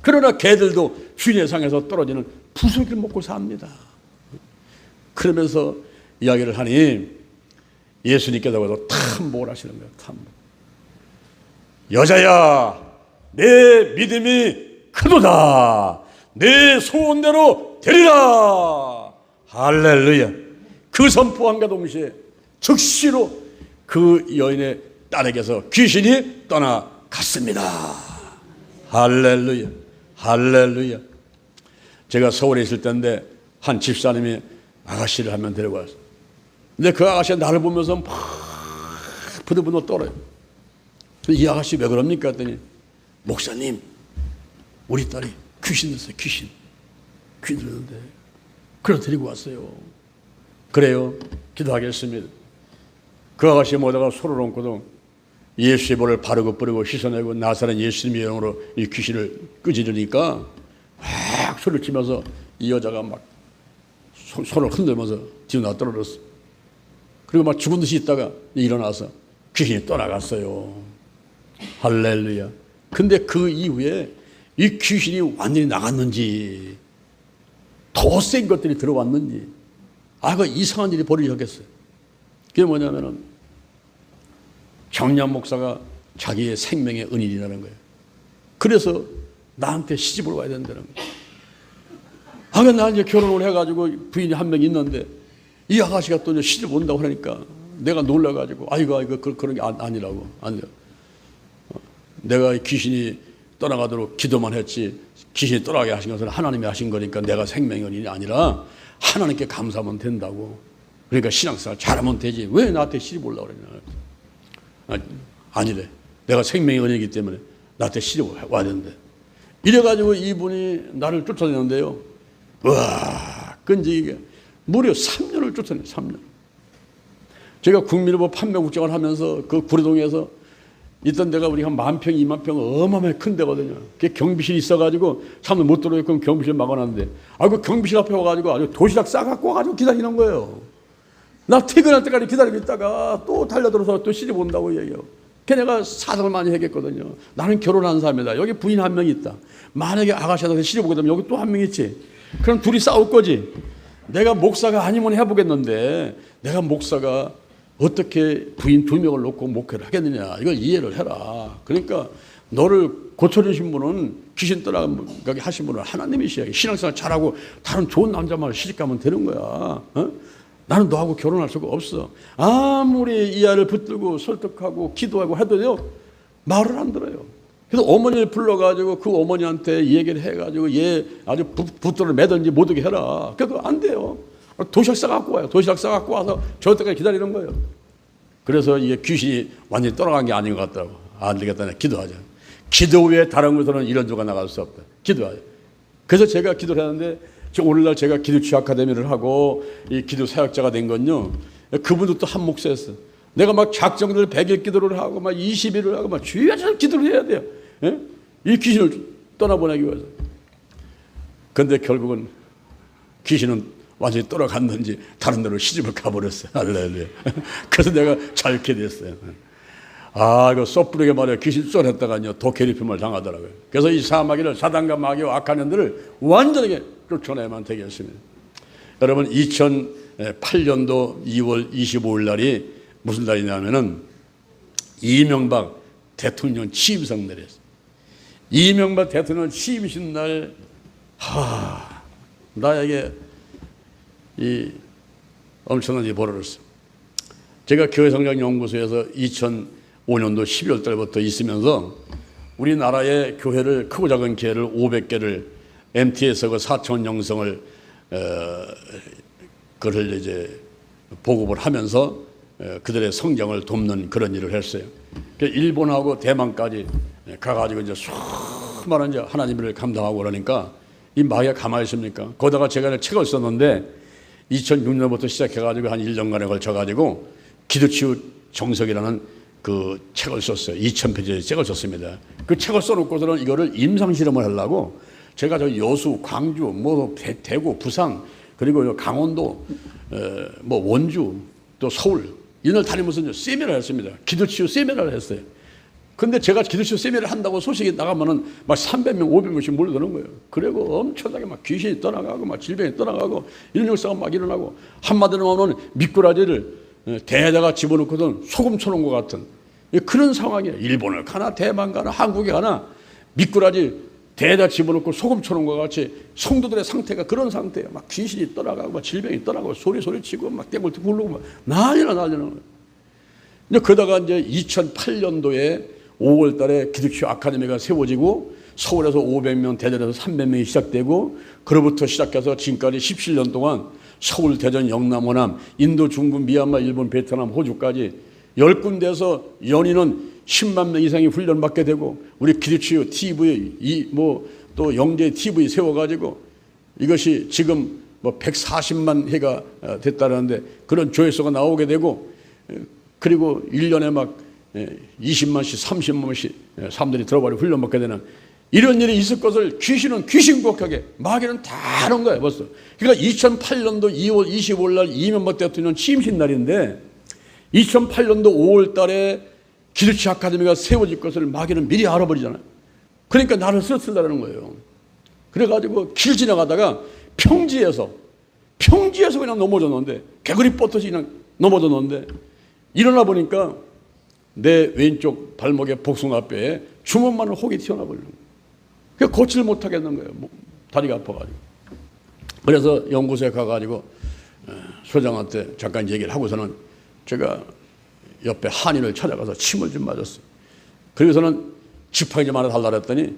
그러나 개들도 주인의 상에서 떨어지는 부수기를 먹고 삽니다. 그러면서 이야기를 하니 예수님께서 와서 탐복을 하시는 거예요. 탐복. 여자야, 내 믿음이 크도다. 내 소원대로 되리라. 할렐루야. 그 선포함과 동시에 즉시로 그 여인의 딸에게서 귀신이 떠나갔습니다. 할렐루야. 할렐루야. 제가 서울에 있을 때인데 한 집사님이 아가씨를 한 명 데리고 왔어요. 근데 그 아가씨가 나를 보면서 막 부들부들 떨어요. 이 아가씨 왜 그럽니까? 했더니 목사님, 우리 딸이 귀신 들었어요. 귀신 들었는데 그래서 데리고 왔어요. 그래요, 기도하겠습니다. 그 아가씨 모다가 소를 얹고도 예수의 볼을 바르고 뿌리고 씻어내고 나사렛 예수님의 이름으로 이 귀신을 끄지르니까 막 소리를 치면서 이 여자가 막 손을 흔들면서 뒤로 나 떨어졌어. 그리고 막 죽은 듯이 있다가 일어나서 귀신이 떠나갔어요. 할렐루야. 근데 그 이후에 이 귀신이 완전히 나갔는지 더 센 것들이 들어왔는지 그 이상한 일이 벌어졌겠어요. 그게 뭐냐면은 정량 목사가 자기의 생명의 은인이라는 거예요. 그래서 나한테 시집을 와야 된다는 거예요. 나 이제 결혼을 해가지고 부인이 한 명 있는데 이 아가씨가 또 이제 시집 온다고 하니까 내가 놀라가지고 이거 그런 게 아니라고. 내가 귀신이 떠나가도록 기도만 했지 귀신이 떠나게 하신 것은 하나님이 하신 거니까 내가 생명의 은인이 아니라 하나님께 감사하면 된다고. 그러니까 신앙생활 잘하면 되지. 왜 나한테 시집 올라고 그러냐. 아니래. 내가 생명의 은혜이기 때문에 나한테 시집 와야 되는데. 이래가지고 이분이 나를 쫓아내는데요. 와, 끈질기게 무려 3년을 쫓아내요. 3년. 제가 국민의법 판매국장을 하면서 그 구례동에서 있던 데가 우리가 10,000평, 20,000평 어마어마하게 큰 데거든요. 그게 경비실이 있어가지고 사람들 못 들어오게끔 경비실 막아놨는데, 그 경비실 앞에 와가지고 아주 도시락 싸갖고 와가지고 기다리는 거예요. 나 퇴근할 때까지 기다리고 있다가 또 달려들어서 또 시집 온다고 얘기해요. 걔네가 사정을 많이 했겠거든요. 나는 결혼한 사람이다. 여기 부인 한 명 있다. 만약에 아가씨한테 시집 오게 되면 여기 또 한 명 있지. 그럼 둘이 싸울 거지. 내가 목사가 아니면 해보겠는데 내가 목사가 어떻게 부인 2명을 놓고 목회를 하겠느냐. 이걸 이해를 해라. 그러니까 너를 고쳐주신 분은 귀신 떠나가게 하신 분은 하나님이시야. 신앙생활 잘하고 다른 좋은 남자만 시집가면 되는 거야. 어? 나는 너하고 결혼할 수가 없어. 아무리 이 아이를 붙들고 설득하고 기도하고 해도요, 말을 안 들어요. 그래서 어머니를 불러가지고 그 어머니한테 얘기를 해가지고 얘 아주 붙들어 매든지 못 오게 해라. 그래도 안 돼요. 도시락 싸갖고 와요. 도시락 싸갖고 와서 저 때까지 기다리는 거예요. 그래서 이게 귀신이 완전히 떠나간 게 아닌 것 같더라고. 안 되겠다. 기도하자. 기도 외에 다른 곳으로는 이런 조가 나갈 수 없다. 기도하자. 그래서 제가 기도를 했는데, 오늘날 제가 기도치 아카데미를 하고 이 기도 사역자가 된 건요, 그분도 또 한 몫했어. 내가 막 작정들 100일 기도를 하고 막 20일을 하고 막 주의하 기도를 해야 돼요. 예? 이 귀신을 떠나보내기 위해서. 그런데 결국은 귀신은 완전히 떠나갔는지 다른 데로 시집을 가버렸어요. 할렐루야. 그래서 내가 자유케 됐어요. 이거 섣부르게 말이야. 귀신 쫓아냈다가요, 더 괴롭힘을 당하더라고요. 그래서 이 사마귀를, 사단과 마귀와 악한 년들을 완전하게 쫓아내야만 되겠습니다. 여러분, 2008년도 2월 25일 날이 무슨 날이냐면은 이명박 대통령 취임식 날이었어요. 이명박 대통령 취임식 날, 나에게 이 엄청난 일이 벌어졌어요. 제가 교회성장연구소에서 2005년도 12월 달부터 있으면서 우리나라의 교회를, 크고 작은 교회를 500개를 MT에서 그 4천 영성을 그를 이제 보급을 하면서 그들의 성장을 돕는 그런 일을 했어요. 일본하고 대만까지 가가지고 이제 수많은 이제 하나님을 감당하고 그러니까 이 마귀가 가만히 있습니까? 거기다가 제가 책을 썼는데 2006년부터 시작해가지고 한 1년간에 걸쳐가지고 기도치유 정석이라는 그 책을 썼어요. 2000페이지의 책을 썼습니다. 그 책을 써놓고서는 이거를 임상실험을 하려고 제가 저 여수, 광주, 뭐 대구, 부산, 그리고 강원도, 뭐 원주, 또 서울 이날 다니면서 세미나를 했습니다. 기도치유 세미나를 했어요. 근데 제가 기도치유 세미나를 한다고 소식이 나가면은 막 300명, 500명씩 몰려드는 거예요. 그리고 엄청나게 막 귀신이 떠나가고 막 질병이 떠나가고 이런 역사가 막 일어나고, 한마디로 하면 미꾸라지를 대에다가 집어넣고는 소금 쳐놓은 것 같은 그런 상황이에요. 일본을 가나 대만 가나 한국에 가나 미꾸라지 대에다 집어넣고 소금 쳐놓은 것 같이 성도들의 상태가 그런 상태예요. 막 귀신이 떠나가고 막 질병이 떠나고 소리치고 막 떼굴떼굴 굴르고 막 난리나는 거예요. 근데 그러다가 이제 2008년도에 5월 달에 기독교 아카데미가 세워지고 서울에서 500명, 대전에서 300명이 시작되고, 그로부터 시작해서 지금까지 17년 동안 서울, 대전, 영남, 호남, 인도, 중국, 미얀마, 일본, 베트남, 호주까지 10군데에서 연인은 10만 명 이상이 훈련받게 되고, 우리 기도치유 TV, 또 영재 TV 세워가지고 이것이 지금 뭐 140만 회가 됐다는데 그런 조회수가 나오게 되고, 그리고 1년에 막 20만씩 30만씩 사람들이 들어가지고 훈련받게 되는 이런 일이 있을 것을 귀신은 귀신국하게, 마귀는 다 하는 거예요 벌써. 그러니까 2008년도 2월 25일 날 이명박 대통령 취임식 날인데 2008년도 5월 달에 기도치 아카데미가 세워질 것을 마귀는 미리 알아버리잖아요. 그러니까 나를 쓰러뜨리려는 거예요. 그래가지고 길 지나가다가 평지에서 그냥 넘어졌는데, 개구리 뻗듯이 그냥 넘어졌는데, 일어나 보니까 내 왼쪽 발목의 복숭아뼈에 주먹만한 혹이 튀어나와 버리는 거예요. 그래서 걷지를 못하겠는 거예요. 다리가 아파가지고. 그래서 연구소에 가가지고 소장한테 잠깐 얘기를 하고서는 제가 옆에 한의를 찾아가서 침을 좀 맞았어요. 그리고서는 지팡이 좀 하나 달라 그랬더니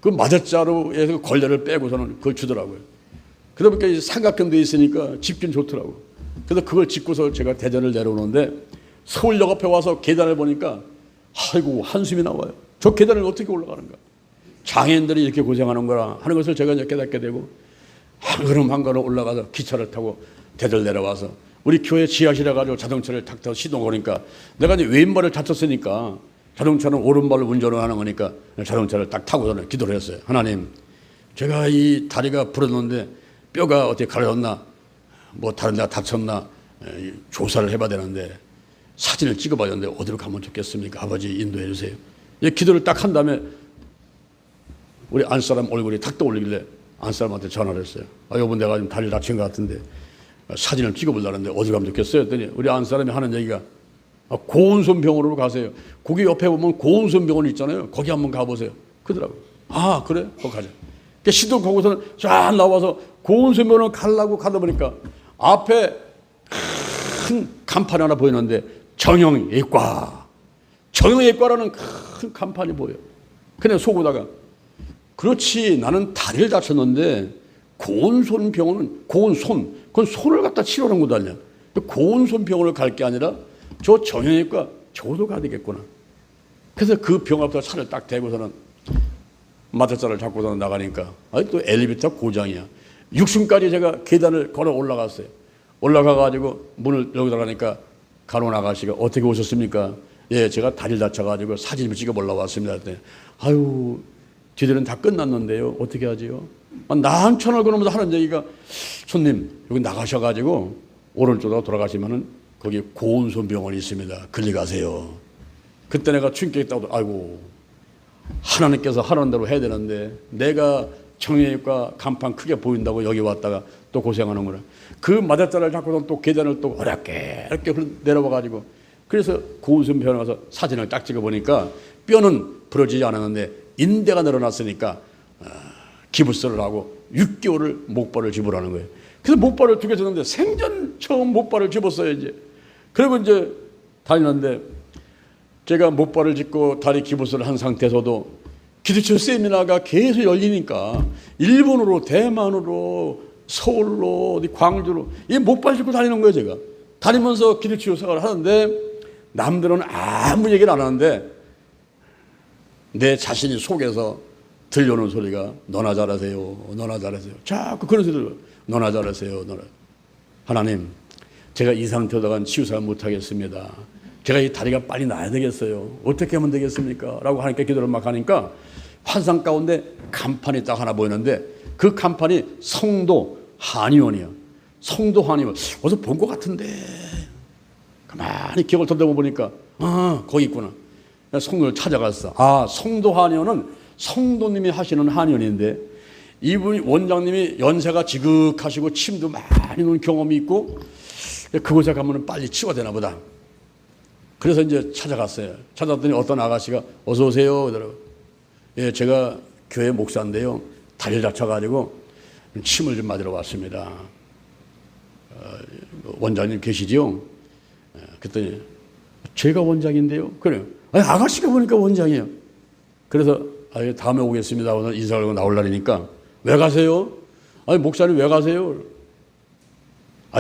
그 마대자루에서 걸레를 빼고서는 그걸 주더라고요. 그러다 보니까 삼각형 돼 있으니까 짚긴 좋더라고요. 그래서 그걸 짚고서 제가 대전을 내려오는데 서울역 앞에 와서 계단을 보니까 아이고 한숨이 나와요. 저 계단을 어떻게 올라가는가. 장애인들이 이렇게 고생하는 거라 하는 것을 제가 이제 깨닫게 되고, 한 걸음 한 걸음 올라가서 기차를 타고 대들 내려와서 우리 교회 지하실에 가지고 자동차를 탁 타고 시동 거니까 내가 이제 왼발을 다쳤으니까 자동차는 오른발로 운전을 하는 거니까 자동차를 딱 타고서는 기도를 했어요. 하나님, 제가 이 다리가 부러졌는데 뼈가 어떻게 가려졌나, 뭐 다른 데가 다쳤나 조사를 해봐야 되는데 사진을 찍어봐야 되는데 어디로 가면 좋겠습니까? 아버지 인도해 주세요. 기도를 딱 한 다음에 우리 안사람 얼굴이 탁 떠올리길래 안사람한테 전화를 했어요. 여보, 내가 지금 다리를 다친 것 같은데 사진을 찍어보려는데 어디 가면 좋겠어요? 했더니 우리 안사람이 하는 얘기가 고운손 병원으로 가세요. 거기 옆에 보면 고운손 병원 있잖아요. 거기 한번 가보세요. 그러더라고요. 아, 그래? 거기 가자. 그러니까 시동 거고서는 쫙 나와서 고운손 병원을 가려고 가다 보니까 앞에 큰 간판 하나 보이는데 정형외과. 정형외과라는 큰 간판이 보여요. 그냥 속으다가 그렇지, 나는 다리를 다쳤는데 고운손 병원은 고운손, 그건 손을 갖다 치료하는 것도 아니야. 고운손 병원을 갈 게 아니라 저 정형외과 저도 가야 되겠구나. 그래서 그 병 앞에서 차를 딱 대고서는 마트자를 잡고서 나가니까 또 엘리베이터 고장이야. 6층까지 제가 계단을 걸어 올라갔어요. 올라가가지고 문을 열고 들어가니까 간호 아가씨가 어떻게 오셨습니까? 예, 제가 다리를 다쳐가지고 사진을 찍어 보러 왔습니다. 그랬더니 아유, 뒤들은 다 끝났는데요. 어떻게 하지요? 난천을 그러면서 하는 얘기가 손님, 여기 나가셔가지고 오른쪽으로 돌아가시면은 거기 고운손 병원이 있습니다. 걸리 가세요. 그때 내가 충격했다고, 아이고, 하나님께서 하라는 대로 해야 되는데 내가 정형외과 간판 크게 보인다고 여기 왔다가 또 고생하는구나. 그 마대자를 잡고서 또 계단을 또 어렵게 이렇게 내려와가지고 그래서 고운손 병원에 가서 사진을 딱 찍어보니까 뼈는 부러지지 않았는데 인대가 늘어났으니까 기부스를 하고 6개월을 목발을 집으라는 거예요. 그래서 목발을 2개 줬는데 생전 처음 목발을 집었어요. 이제 그리고 이제 다니는데 제가 목발을 짚고 다리 기부스를 한 상태에서도 기도처 세미나가 계속 열리니까 일본으로, 대만으로, 서울로, 어디 광주로 이 목발 짚고 다니는 거예요. 제가 다니면서 기도치유 생활을 하는데 남들은 아무 얘기를 안 하는데 내 자신이 속에서 들려오는 소리가 너나 잘하세요, 너나 잘하세요. 자꾸 그런 소리 들려요. 너나 잘하세요, 너나. 하나님, 제가 이 상태로다가 치유사를 못하겠습니다. 제가 이 다리가 빨리 나야 되겠어요. 어떻게 하면 되겠습니까? 라고 하니까 기도를 막 하니까 환상 가운데 간판이 딱 하나 보이는데 그 간판이 성도 한의원이에요. 성도 한의원. 어디서 본 것 같은데 가만히 기억을 더듬어 보니까 거기 있구나. 성도를 찾아갔어. 성도 한의원은 성도님이 하시는 한의원인데 이분이 원장님이 연세가 지극하시고 침도 많이 놓은 경험이 있고 그곳에 가면 빨리 치유가 되나 보다. 그래서 이제 찾아갔어요. 찾아갔더니 어떤 아가씨가 어서 오세요. 그러더라고요. 예, 제가 교회 목사인데요. 다리를 다쳐가지고 침을 좀 맞으러 왔습니다. 원장님 계시죠? 그랬더니 제가 원장인데요. 그래요. 아니, 아가씨가 보니까 원장이에요. 그래서 다음에 오겠습니다. 오늘 인사를 하고 나오려니까 왜 가세요? 아니, 목사님 왜 가세요?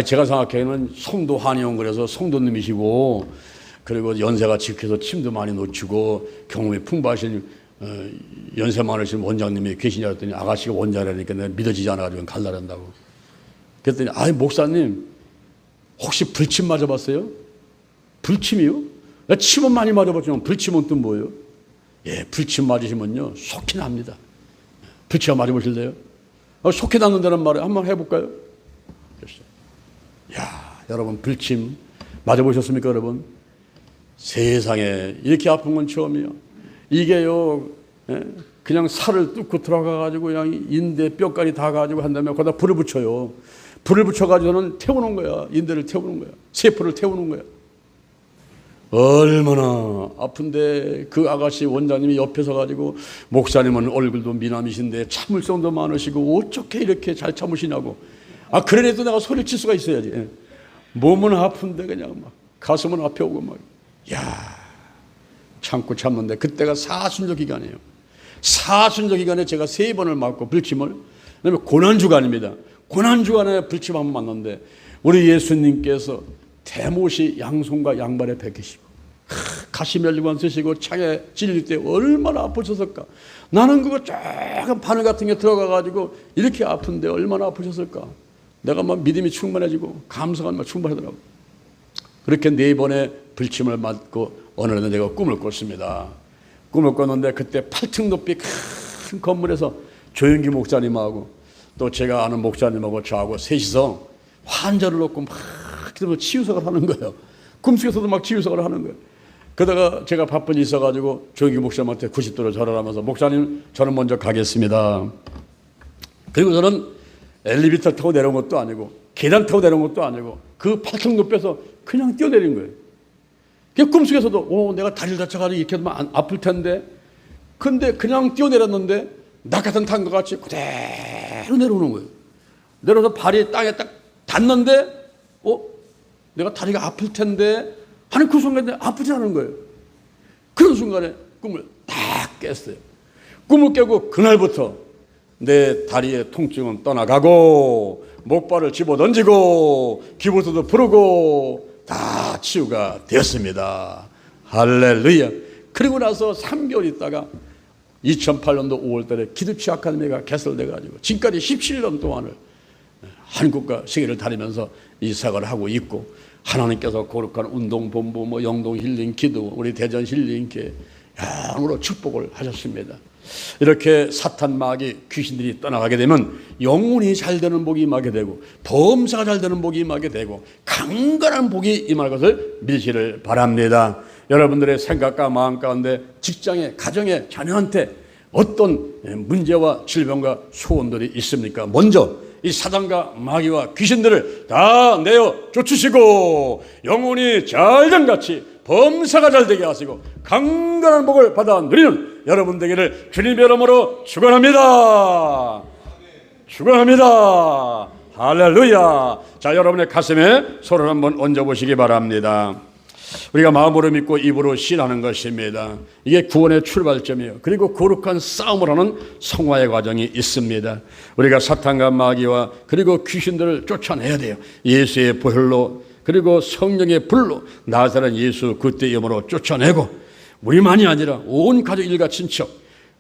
제가 생각하기에는 성도 한의원 그래서 성도님이시고 그리고 연세가 지켜서 침도 많이 놓치고 경험이 풍부하신 연세 많으신 원장님이 계시냐 했더니 아가씨가 원장이라니까 내가 믿어지지 않아가지고 갈라란다고. 그랬더니 목사님 혹시 불침 맞아봤어요? 불침이요? 나 침은 많이 맞아봤지만 불침은 또 뭐예요? 예, 불침 맞으시면요 속이 납니다. 불침 맞아보실래요? 속이 낫는다는 말을 한번 해볼까요? 그랬어요. 야, 여러분 불침 맞아보셨습니까, 여러분? 세상에 이렇게 아픈 건 처음이에요. 이게요, 그냥 살을 뚫고 들어가가지고 그냥 인대 뼈까지 다 가지고 한 다음에 거기다 불을 붙여요. 불을 붙여가지고는 태우는 거야. 인대를 태우는 거야. 세포를 태우는 거야. 얼마나 아픈데 그 아가씨 원장님이 옆에 서가지고 목사님은 얼굴도 미남이신데 참을성도 많으시고 어떻게 이렇게 잘 참으시냐고. 그래도 내가 소리를 칠 수가 있어야지. 몸은 아픈데 그냥 막 가슴은 앞에 오고 막. 야, 참고 참는데 그때가 사순절 기간이에요. 사순절 기간에 제가 3번을 맞고 불침을. 그다음에 고난주간입니다. 고난주간에 불침 한번 맞는데 우리 예수님께서 대못이 양손과 양발에 베끼시고 가시멜리관 쓰시고 창에 찔릴 때 얼마나 아프셨을까. 나는 그거 조금 바늘 같은 게 들어가가지고 이렇게 아픈데 얼마나 아프셨을까. 내가 막 믿음이 충만해지고 감사가 막 충만하더라고. 그렇게 4번의 불침을 맞고 어느 날 내가 꿈을 꿨습니다. 꿈을 꿨는데 그때 8층 높이 큰 건물에서 조영기 목사님하고 또 제가 아는 목사님하고 저하고 셋이서 환자를 놓고 막 치유석을 하는 거예요. 꿈속에서도 막 치유석을 하는 거예요. 그러다가 제가 바쁜 일이 있어가지고 조영기 목사님한테 90도로 절을 하면서 목사님 저는 먼저 가겠습니다. 그리고 저는 엘리베이터 타고 내려온 것도 아니고 계단 타고 내려온 것도 아니고 그 8층 높이에서 그냥 뛰어내린 거예요. 꿈속에서도 내가 다리를 다쳐가지고 이렇게 하면 아플 텐데, 근데 그냥 뛰어내렸는데 낙하산 탄 것 같이 그대로 내려오는 거예요. 내려서 발이 땅에 딱 닿는데 내가 다리가 아플 텐데 하는 그 순간에 아프지 않은 거예요. 그런 순간에 꿈을 딱 깼어요. 꿈을 깨고 그날부터 내 다리의 통증은 떠나가고 목발을 집어던지고 기부서도 부르고 다 치유가 되었습니다. 할렐루야. 그리고 나서 3개월 있다가 2008년도 5월달에 기도치 아카데미가 개설돼가지고 지금까지 17년 동안을 한국과 세계를 다니면서 이 사역을 하고 있고, 하나님께서 거룩한 운동본부, 영동 힐링 기도, 우리 대전 힐링교회 영으로 축복을 하셨습니다. 이렇게 사탄 마귀 귀신들이 떠나가게 되면 영혼이 잘 되는 복이 임하게 되고 범사가 잘 되는 복이 임하게 되고 강건한 복이 임할 것을 믿으시를 바랍니다. 여러분들의 생각과 마음 가운데 직장에, 가정에, 자녀한테 어떤 문제와 질병과 소원들이 있습니까? 먼저 이 사단과 마귀와 귀신들을 다 내어 쫓으시고 영혼이 잘된 같이 범사가 잘 되게 하시고 강건한 복을 받아 누리는 여러분 되기를 주님의 이름으로 축원합니다. 축원합니다. 할렐루야. 자, 여러분의 가슴에 손을 한번 얹어보시기 바랍니다. 우리가 마음으로 믿고 입으로 신하는 것입니다. 이게 구원의 출발점이에요. 그리고 거룩한 싸움을 하는 성화의 과정이 있습니다. 우리가 사탄과 마귀와 그리고 귀신들을 쫓아내야 돼요. 예수의 보혈로 그리고 성령의 불로 나사렛 예수 그때 이름으로 쫓아내고, 우리만이 아니라 온 가족 일가 친척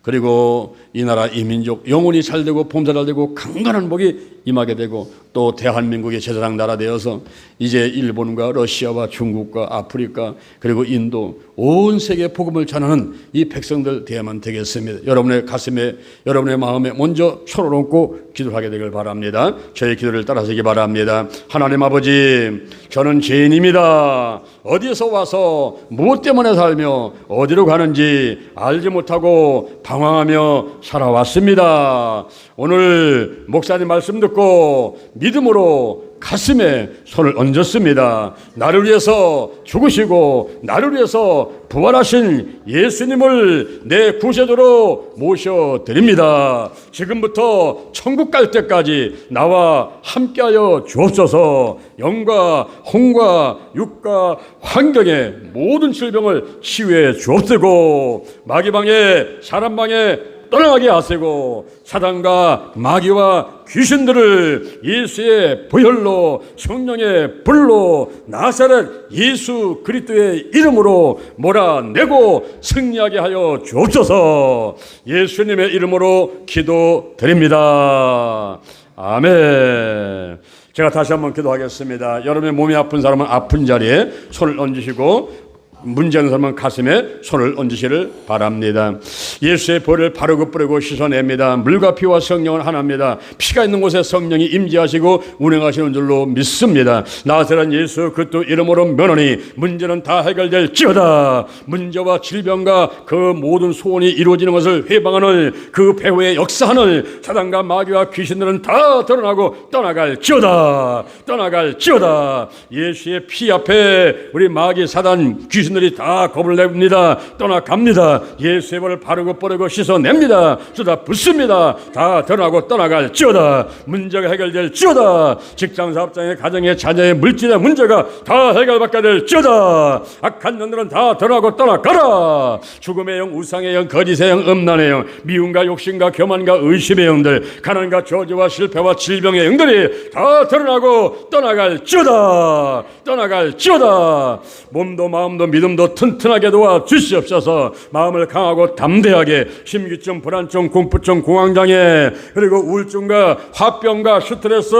그리고 이 나라 이 민족 영혼이 잘되고 범사 잘되고 강건한 복이 임하게 되고, 또 대한민국이 제사장 나라 되어서 이제 일본과 러시아와 중국과 아프리카 그리고 인도 온 세계에 복음을 전하는 이 백성들 되어야만 되겠습니다. 여러분의 가슴에 여러분의 마음에 먼저 손을 얹고 기도하게 되길 바랍니다. 저의 기도를 따라하시기 바랍니다. 하나님 아버지, 저는 죄인입니다. 어디에서 와서 무엇 때문에 살며 어디로 가는지 알지 못하고 방황하며 살아왔습니다. 오늘 목사님 말씀 듣고 믿음으로 가슴에 손을 얹었습니다. 나를 위해서 죽으시고 나를 위해서 부활하신 예수님을 내 구세주로 모셔드립니다. 지금부터 천국 갈 때까지 나와 함께하여 주옵소서. 영과 홍과 육과 환경의 모든 질병을 치유해 주옵시고 마귀방에 사람방에 떠나게 하시고 사단과 마귀와 귀신들을 예수의 보혈로 성령의 불로 나사렛 예수 그리스도의 이름으로 몰아내고 승리하게 하여 주옵소서. 예수님의 이름으로 기도드립니다. 아멘. 제가 다시 한번 기도하겠습니다. 여러분의 몸이 아픈 사람은 아픈 자리에 손을 얹으시고 문제 있는 사람은 가슴에 손을 얹으시를 바랍니다. 예수의 보혈을 바르고 뿌리고 씻어냅니다. 물과 피와 성령은 하나입니다. 피가 있는 곳에 성령이 임재하시고 운행하시는 줄로 믿습니다. 나사렛 예수 그리스도 이름으로 면하니 문제는 다 해결될지어다. 문제와 질병과 그 모든 소원이 이루어지는 것을 회방하는 그 배후의 역사하는 사단과 마귀와 귀신들은 다 드러나고 떠나갈지어다. 떠나갈지어다. 예수의 피 앞에 우리 마귀 사단 귀신 들이 다 겁을 냅니다. 떠나갑니다. 예수의 벌을 바르고 뿌리고 씻어냅니다. 쏟아 붓습니다. 다 드러나고 떠나갈지어다. 문제가 해결될지어다. 직장 사업장의 가정의 자녀의 물질의 문제가 다 해결받게 될지어다. 악한 년들은 다 드러나고 떠나가라. 죽음의 영, 우상의 영, 거짓의 영, 음란의 영, 미움과 욕심과 교만과 의심의 영들, 가난과 저주와 실패와 질병의 영들이 다 드러나고 떠나갈지어다. 떠나갈지어다. 몸도 마음도 믿음도 튼튼하게 도와 주시옵소서. 마음을 강하고 담대하게 심기증, 불안증, 공포증, 공황장애, 그리고 우울증과 화병과 스트레스,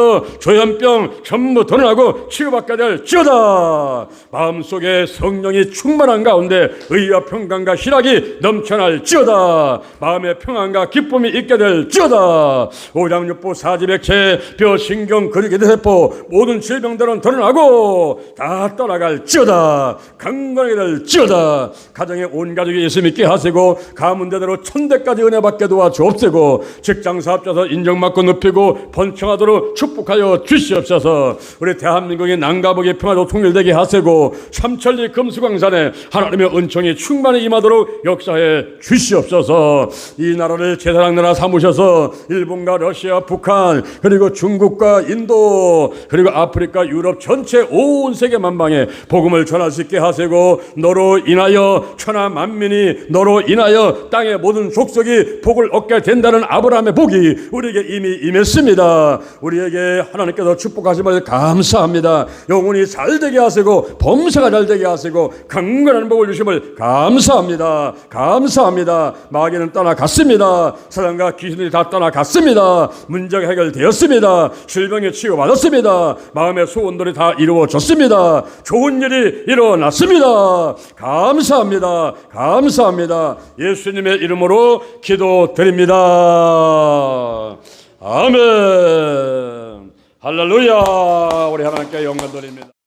조현병 전부 드러나고 치유받게 될지어다. 마음속에 성령이 충만한 가운데 의와 평강과 희락이 넘쳐날지어다. 마음의 평안과 기쁨이 있게 될지어다. 오장육부 사지백체 뼈 신경 근육세포 모든 질병들은 드러나고 다 떠나갈지어다. 강건하게 될지어다. 가정에 온 가족이 예수 믿게 하시고 가문대대로 천대까지 은혜 받게 도와주옵시고 직장 사업자서 인정받고 높이고 번창하도록 축복하여 주시옵소서. 우리 대한민국의 남과북이 평화도 통일되게 하시고 삼천리 금수광산에 하나님의 은총이 충만히 임하도록 역사해 주시옵소서. 이 나라를 제사장 나라 삼으셔서 일본과 러시아, 북한, 그리고 중국과 인도, 그리고 아프리카, 유럽 전체 온 세계 만방에 복음을 전할 수 있게 하시고 너로 인하여 천하 만민이 너로 인하여 땅의 모든 족속이 복을 얻게 된다는 아브라함의 복이 우리에게 이미 임했습니다. 우리에게 하나님께서 축복하심을 감사합니다. 영혼이 잘되게 하시고 범사가 잘되게 하시고 강건한 복을 주심을 감사합니다. 감사합니다. 마귀는 떠나갔습니다. 사단과 귀신들이 다 떠나갔습니다. 문제가 해결되었습니다. 질병에 치유받았습니다. 마음의 소원들이 다 이루어졌습니다. 좋은 일이 일어났습니다. 감사합니다. 감사합니다. 예수님의 이름으로 기도드립니다. 아멘. 할렐루야. 우리 하나님께 영광 돌립니다.